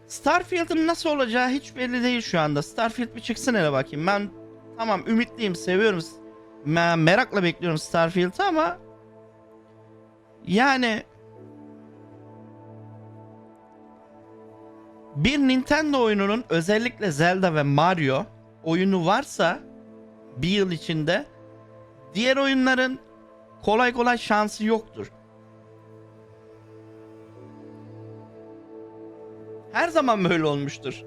Starfield'ın nasıl olacağı hiç belli değil şu anda. Starfield bir çıksın hele bakayım. Ben tamam ümitliyim, seviyorum. Merakla bekliyorum Starfield'ı ama Yani bir Nintendo oyununun özellikle Zelda ve Mario oyunu varsa bir yıl içinde diğer oyunların kolay kolay şansı yoktur. Her zaman böyle olmuştur.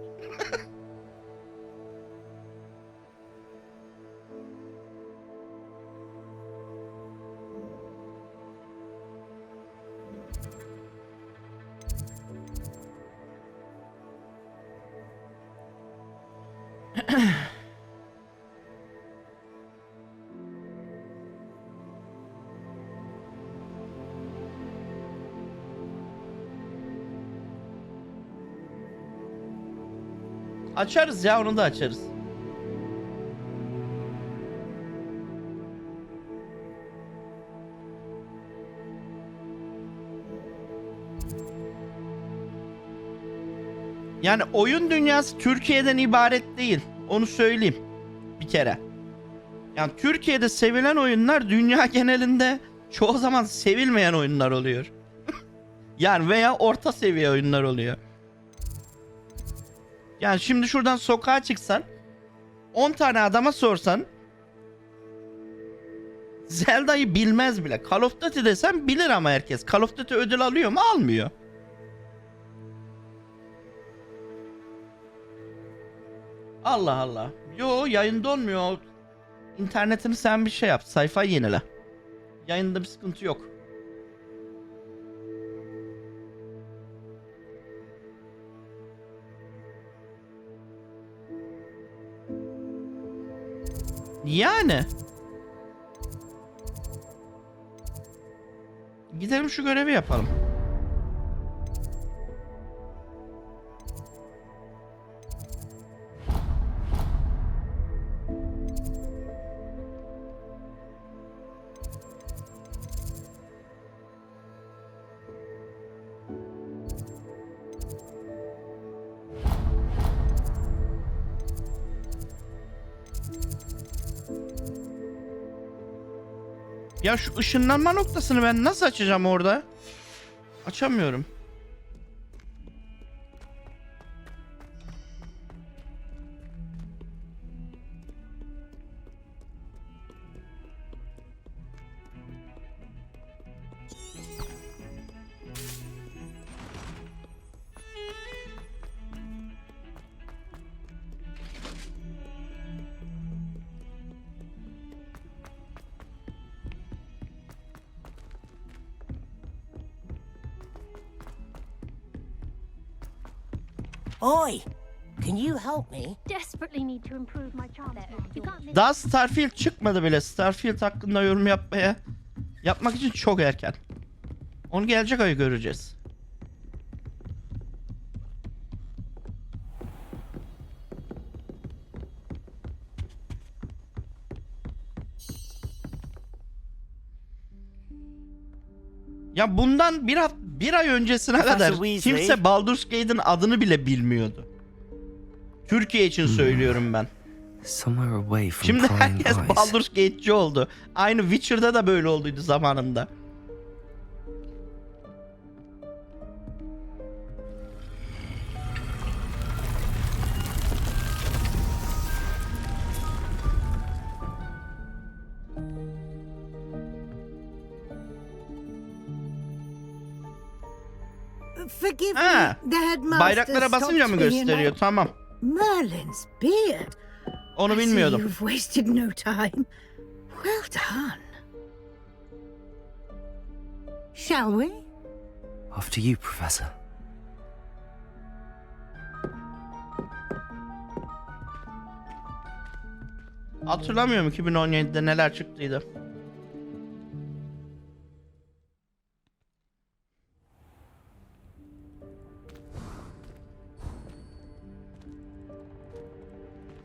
Açarız ya, onu da açarız. Yani oyun dünyası Türkiye'den ibaret değil. Onu söyleyeyim bir kere. Yani Türkiye'de sevilen oyunlar dünya genelinde çoğu zaman sevilmeyen oyunlar oluyor. Yani veya orta seviye oyunlar oluyor. Yani şimdi şuradan sokağa çıksan 10 tane adama sorsan Zelda'yı bilmez bile. Call of Duty desem bilir ama herkes. Call of Duty ödül alıyor mu? Almıyor. Allah Allah. Yo, yayında olmuyor. İnternetini sen bir şey yap. Sayfayı yenile. Yayında bir sıkıntı yok. Yani. Gidelim şu görevi yapalım. Ya şu ışınlanma noktasını ben nasıl açacağım orada? Açamıyorum. Oi, can you help me? Desperately need to improve my charms. You can't miss. Daha Starfield çıkmadı bile. Starfield hakkında yorum yapmak için çok erken. Onu gelecek ay göreceğiz. Ya bundan bir ay öncesine kadar kimse Baldur's Gate'in adını bile bilmiyordu. Türkiye için söylüyorum ben. Şimdi herkes Baldur's Gate'ci oldu. Aynı Witcher'da da böyle olduydu zamanında. Forgive Ha, me, the headmaster bayraklara basınca mı stopped me in gösteriyor? my- Tamam. Merlin's beard. Onu I see bilmiyordum. You've wasted no time. Well done. Shall we? After you, Professor. Hatırlamıyorum 2017'de neler çıktıydı.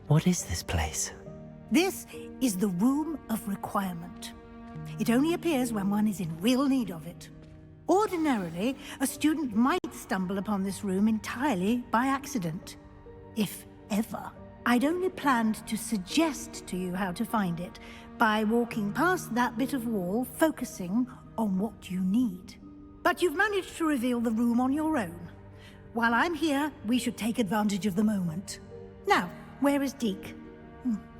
What is this place? This is the Room of Requirement. It only appears when one is in real need of it. Ordinarily, a student might stumble upon this room entirely by accident. If ever. I'd only planned to suggest to you how to find it by walking past that bit of wall, focusing on what you need. But you've managed to reveal the room on your own. While I'm here, we should take advantage of the moment. Now, where is Deke?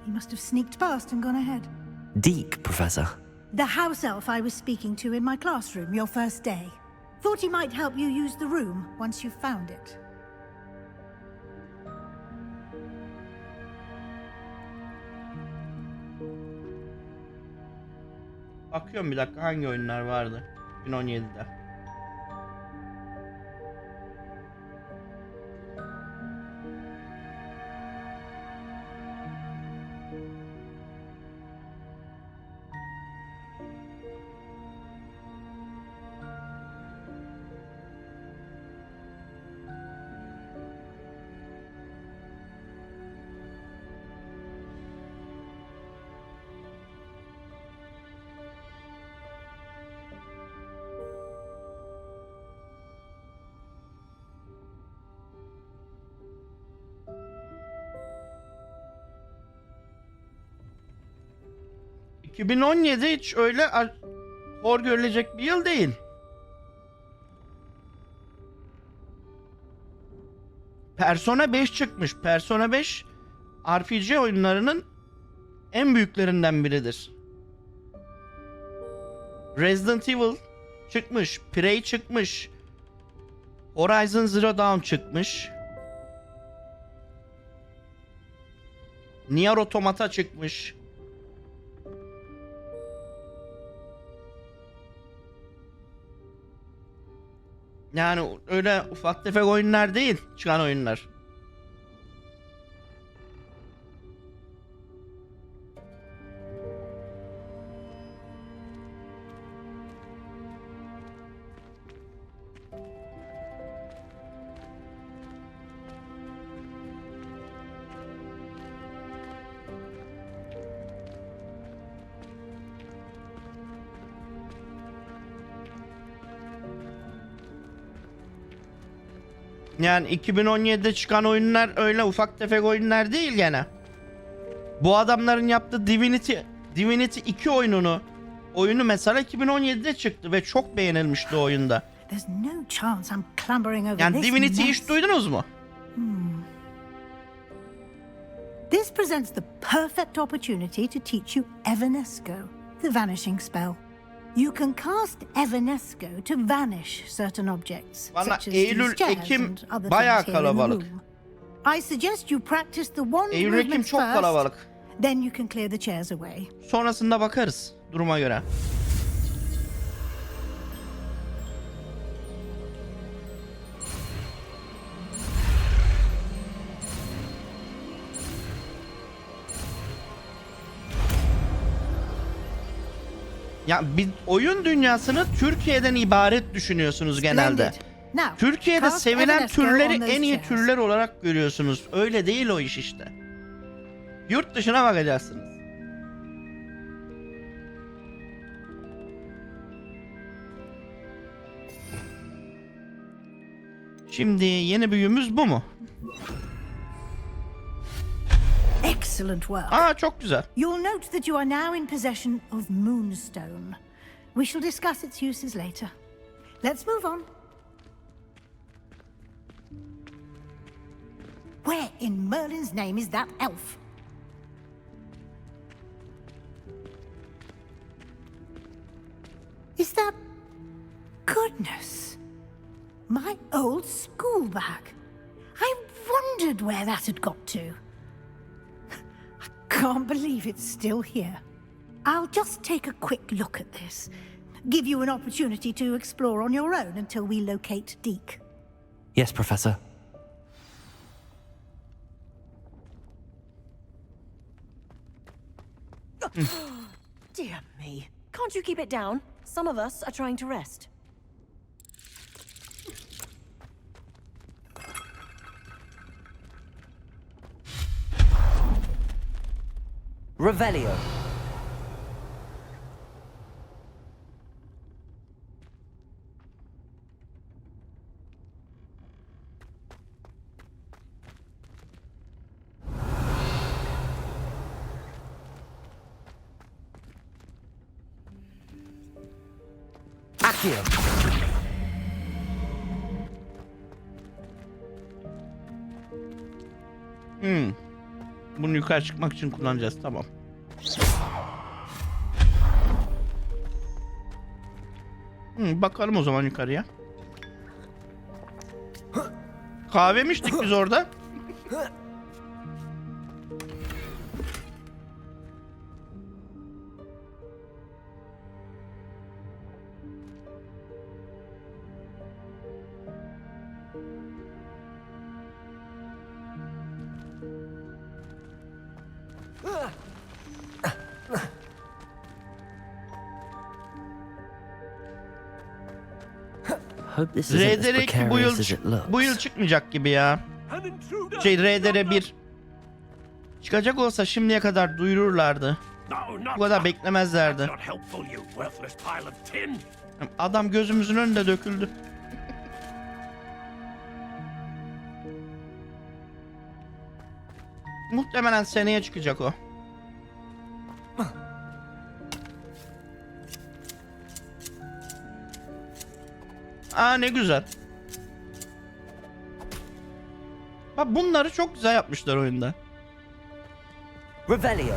He must have sneaked past and gone ahead. Deke, Professor. The house elf I was speaking to in my classroom your first day. Thought he might help you use the room once you've found it. Bakıyorum bir dakika hangi oyunlar vardı 2017'de. ...2017 hiç öyle hor görülecek bir yıl değil. Persona 5 çıkmış. Persona 5 RPG oyunlarının en büyüklerinden biridir. Resident Evil çıkmış. Prey çıkmış. Horizon Zero Dawn çıkmış. Nier Automata çıkmış. Yani öyle ufak tefek oyunlar değil çıkan oyunlar. Yani 2017'de çıkan oyunlar öyle ufak tefek oyunlar değil gene. Bu adamların yaptığı Divinity 2 oyunu mesela 2017'de çıktı ve çok beğenilmişti o oyunda. Yani Divinity'yi hiç duydunuz mu? This presents the perfect opportunity to teach you Evanesco, the vanishing spell. You can cast Evanesco to vanish certain objects, Bana such as Eylül, these chairs Ekim and other bayağı things here in the kalabalık. room. I suggest you practice the wand Eylül, Ekim movements çok first, kalabalık. then you can clear the chairs away. Sonrasında bakarız duruma göre. Ya bir oyun dünyasını Türkiye'den ibaret düşünüyorsunuz genelde. Now, Türkiye'de cast sevilen Evanesco on türleri those en iyi chairs. türler olarak görüyorsunuz. Öyle değil o iş işte. Yurt dışına bakacaksınız. Şimdi yeni büyümüz bu mu? Excellent work. Aa çok güzel. You'll note that you are now in possession of Moonstone. We shall discuss its uses later. Let's move on. Where in Merlin's name is that elf? Is that... Goodness. My old school bag. I wondered where that had got to. Can't believe it's still here. I'll just take a quick look at this. Give you an opportunity to explore on your own until we locate Deke. Yes, Professor. Dear me. Can't you keep it down? Some of us are trying to rest. Revelio. Accio. Bunu yukarı çıkmak için kullanacağız. Tamam. Bakalım o zaman yukarıya. Kahve mi içtik biz orada? Hope this isn't as RDR2 precarious as it looks. bu yıl çıkmayacak gibi ya. RDR1 çıkacak olsa şimdiye kadar duyururlardı. Bu kadar beklemezlerdi. Adam gözümüzün önünde döküldü. Muhtemelen seneye çıkacak o. Aa ne güzel. Bak bunları çok güzel yapmışlar oyunda. Revelio.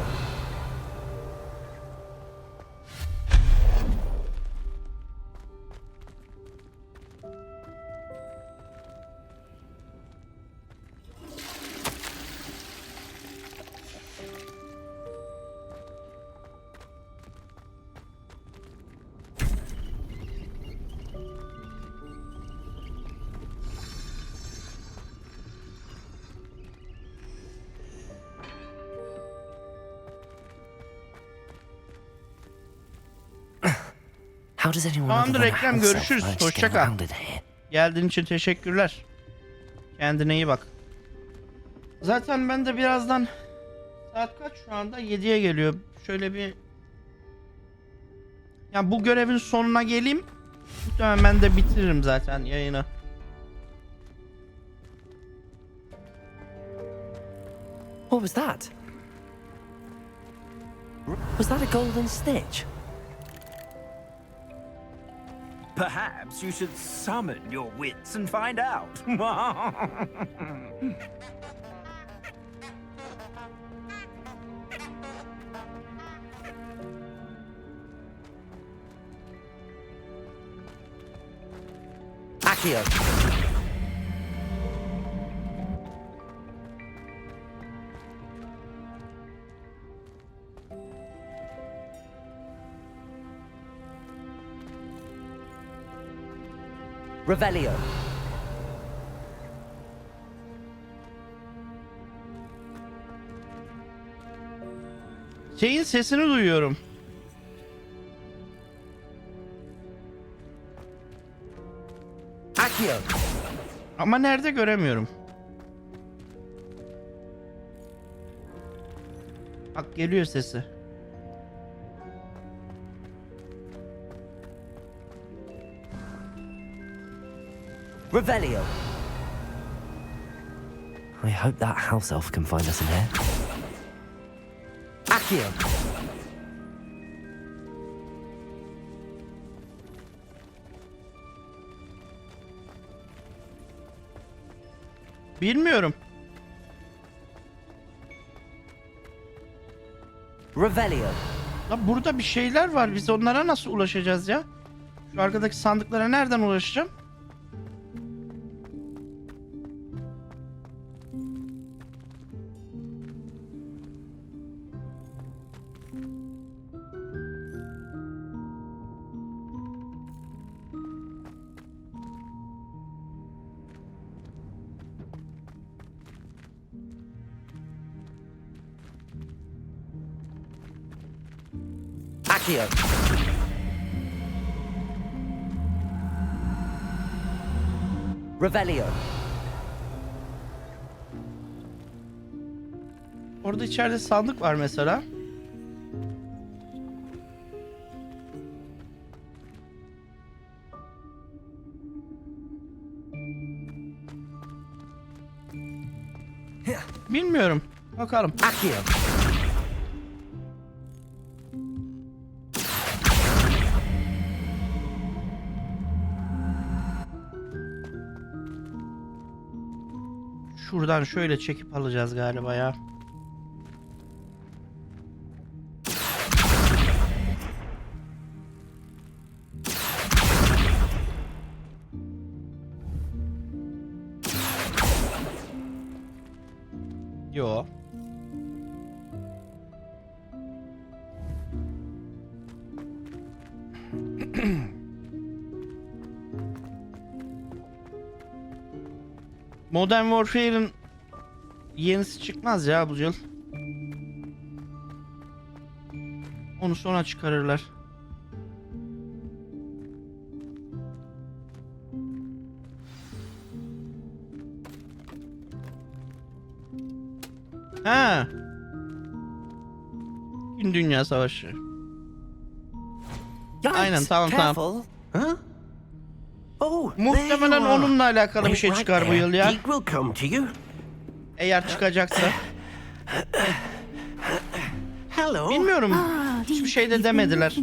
How does anyone other Tamamdır than a Ekrem, house elf görüşürüz. manage to Hoşça get kal. around in here? Geldiğin için teşekkürler. Kendine iyi bak. Zaten ben de birazdan saat kaç şu anda? 7'ye geliyor. Şöyle bir ya bu görevin sonuna geleyim. Muhtemelen ben de bitiririm zaten yayını. What was that? Was that a golden stitch? Perhaps you should summon your wits and find out. Accio. Revelio. Şeyin sesini duyuyorum. Accio. Ama nerede göremiyorum. Bak geliyor sesi. Revelio. I hope that house elf can find us in here. Accio. Bilmiyorum. Revelio. Ya burada bir şeyler var. Biz onlara nasıl ulaşacağız ya? Şu arkadaki sandıklara nereden ulaşacağım? Accio. Revelio. Orada içeride sandık var mesela. Bilmiyorum. Bakalım. Accio. şuradan şöyle çekip alacağız galiba ya. Yo. Modern Warfare'ın yenisi çıkmaz ya bu yıl. Onu sonra çıkarırlar. Ha. Dünya Savaşı. Aynen, tamam tamam. Huh? Oh, Muhtemelen onunla alakalı bir şey çıkar bu yıl ya. Deke will come to you. Eğer çıkacaksa. Hello. Bilmiyorum. Hiçbir şey de demediler.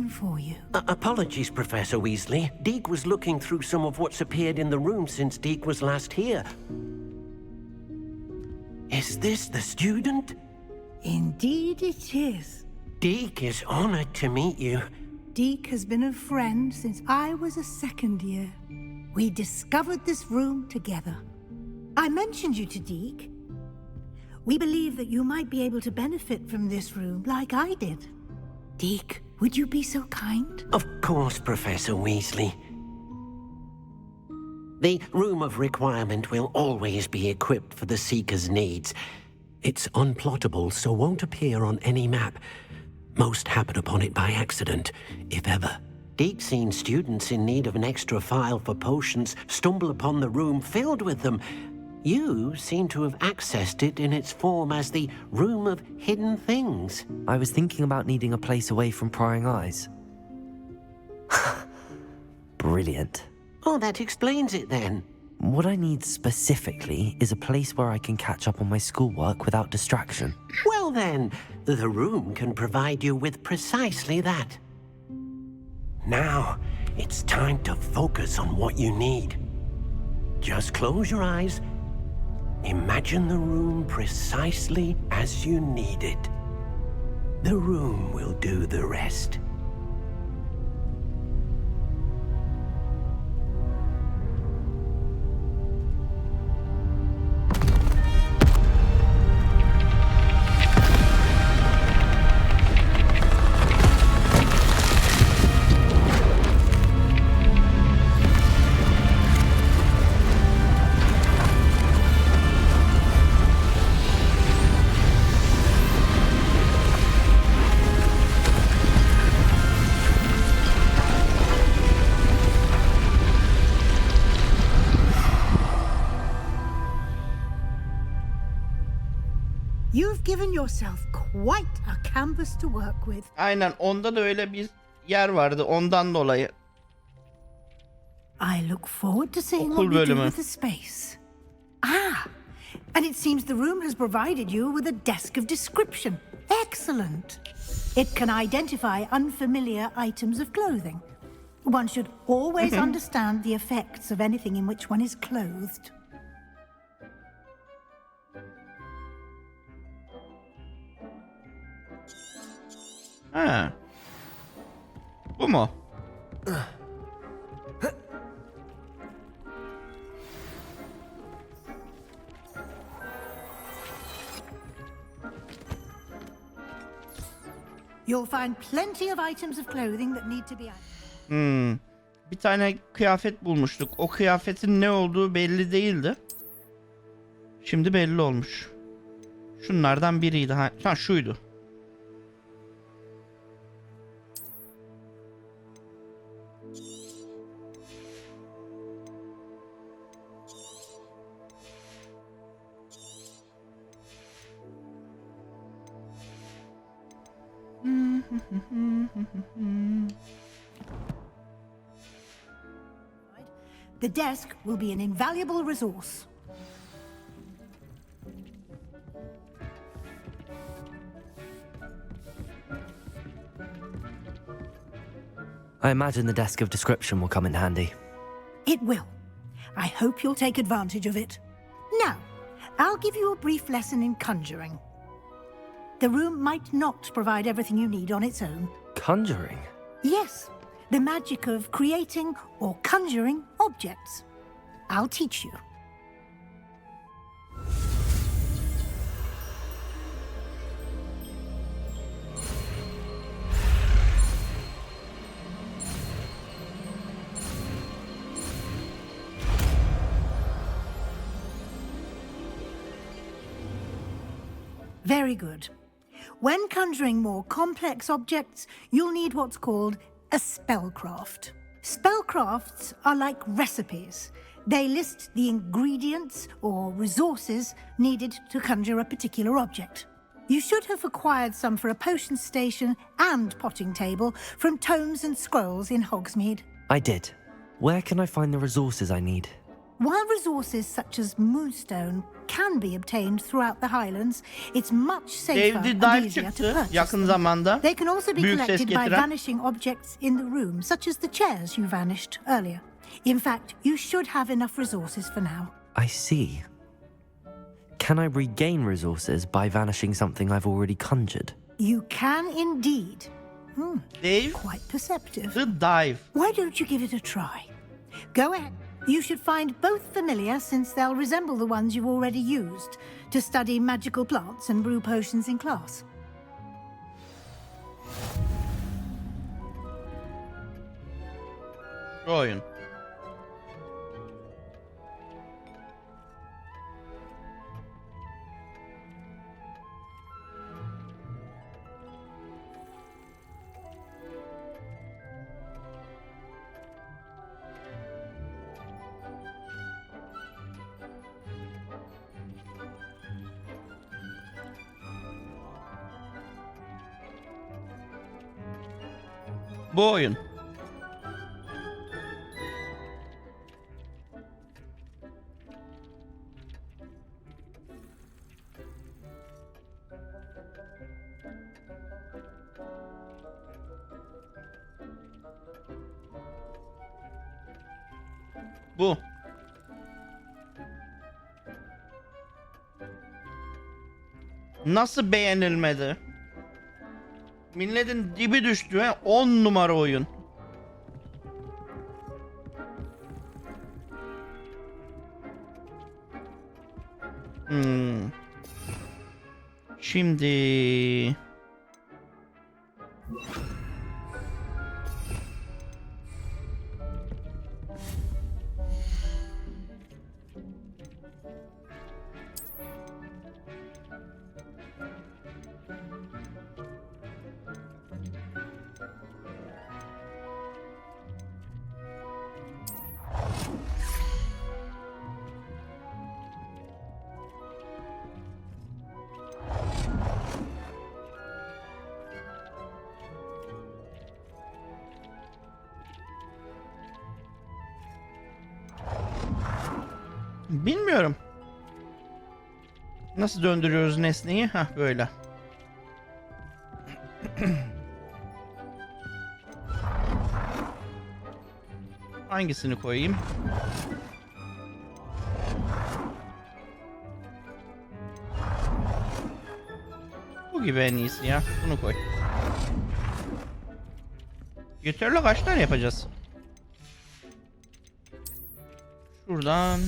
Apologies, Professor Weasley. Deke was looking through some of what's appeared in the room since Deke was last here. Is this the student? Indeed it is. Deke is honored to meet you. Deke has been a friend since I was a second year. We discovered this room together. I mentioned you to Deke. We believe that you might be able to benefit from this room like I did. Deke, would you be so kind? Of course, Professor Weasley. The Room of Requirement will always be equipped for the Seeker's needs. It's unplottable, so won't appear on any map. Most happen upon it by accident, if ever. Deke's seen students in need of an extra file for potions stumble upon the room filled with them. You seem to have accessed it in its form as the Room of Hidden Things. I was thinking about needing a place away from prying eyes. Brilliant. Oh, that explains it then. What I need specifically is a place where I can catch up on my schoolwork without distraction. Well then, the room can provide you with precisely that. Now, it's time to focus on what you need. Just close your eyes. Imagine the room precisely as you need it. The room will do the rest. You've given yourself quite a canvas to work with. Aynen, onda da öyle bir yer vardı ondan dolayı. I look forward to seeing Okul what we do bölümü. with the space. Ah, and it seems the room has provided you with a desk of description. Excellent. It can identify unfamiliar items of clothing. One should always understand the effects of anything in which one is clothed. Ha. Bu mu? You'll find plenty of items of clothing that need to be... Bir tane kıyafet bulmuştuk. O kıyafetin ne olduğu belli değildi. Şimdi belli olmuş. Şunlardan biriydi. Ha şuydu. The desk will be an invaluable resource. I imagine the desk of description will come in handy. It will. I hope you'll take advantage of it. Now, I'll give you a brief lesson in conjuring. The room might not provide everything you need on its own. Conjuring? Yes, the magic of creating or conjuring objects. I'll teach you. Very good. When conjuring more complex objects, you'll need what's called a spellcraft. Spellcrafts are like recipes. They list the ingredients or resources needed to conjure a particular object. You should have acquired some for a potion station and potting table from tomes and scrolls in Hogsmeade. I did. Where can I find the resources I need? While resources such as moonstone can be obtained throughout the Highlands, it's much safer Evde and dive easier to çıktı purchase yakın them. zamanda. They can also be Büyük ses collected by getiren. vanishing objects in the room, such as the chairs you vanished earlier. In fact, you should have enough resources for now. I see. Can I regain resources by vanishing something I've already conjured? You can indeed. Dave, quite perceptive. The dive. Why don't you give it a try? Go ahead. You should find both familiar, since they'll resemble the ones you've already used to study magical plants and brew potions in class. Şu oyun. Bu oyun. Bu. Nasıl beğenilmedi? Milletin dibi düştü he. 10 numara oyun. Şimdi bilmiyorum. Nasıl döndürüyoruz nesneyi? Hah, böyle. Hangisini koyayım? Bu gibi en iyisi ya. Bunu koy. Yeterli, kaç tane yapacağız? Şuradan.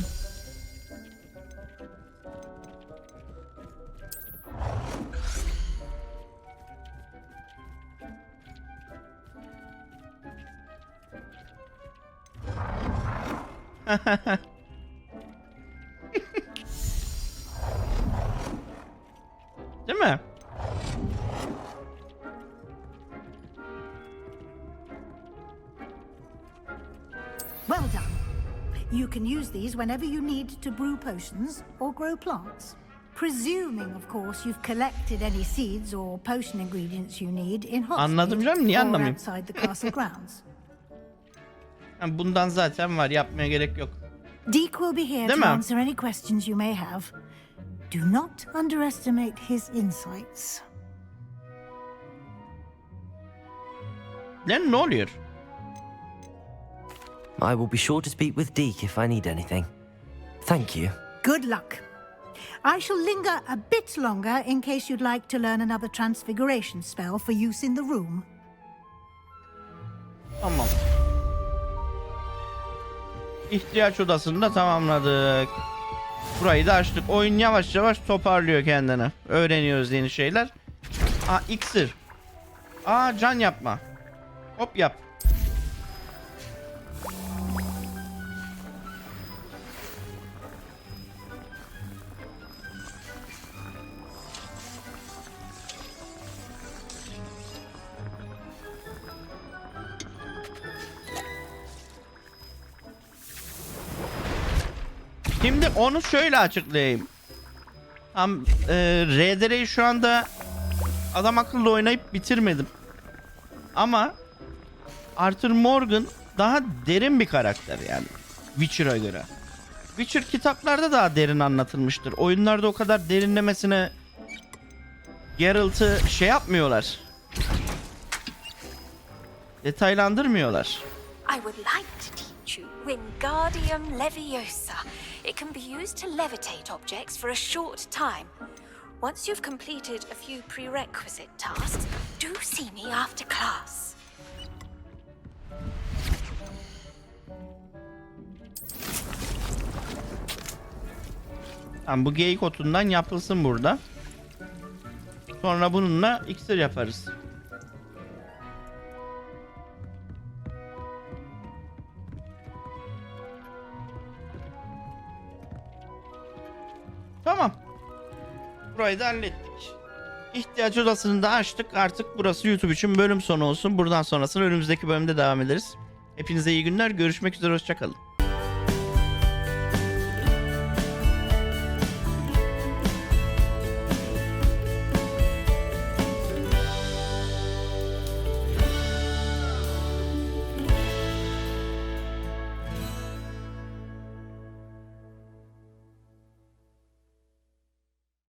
Değil mi? Well done. You can use these whenever you need to brew potions or grow plants. Presuming, of course, you've collected any seeds or potion ingredients you need in Anladım canım, niye Hogsmeade or anlamayayım? outside the castle grounds. Yani bundan zaten var, yapmaya gerek yok. Deke will be here Değil to mi? answer any questions you may have. Do not underestimate his insights. Lan ne oluyor? I will be sure to speak with Deke if I need anything. Thank you. Good luck. I shall linger a bit longer in case you'd like to learn another transfiguration spell for use in the room. Tamam. İhtiyaç odasını da tamamladık. Burayı da açtık. Oyun yavaş yavaş toparlıyor kendini. Öğreniyoruz yeni şeyler. Aa, iksir. Aa, can yapma. Hop yap. Şimdi onu şöyle açıklayayım. Tam RDR'yi şu anda adam akıllı oynayıp bitirmedim. Ama Arthur Morgan daha derin bir karakter yani Witcher'a göre. Witcher kitaplarda daha derin anlatılmıştır. Oyunlarda o kadar derinlemesine Geralt'ı şey yapmıyorlar. Detaylandırmıyorlar. I would like to teach you Wingardium Leviosa. It can be used to levitate objects for a short time. Once you've completed a few prerequisite tasks, do see me after class. Tamam, bu geyik otundan yapılsın burada. Sonra bununla iksir yaparız. Tamam. Burayı da hallettik. İhtiyaç odasını da açtık. Artık burası YouTube için bölüm sonu olsun. Buradan sonrasını önümüzdeki bölümde devam ederiz. Hepinize iyi günler. Görüşmek üzere. Hoşça kalın.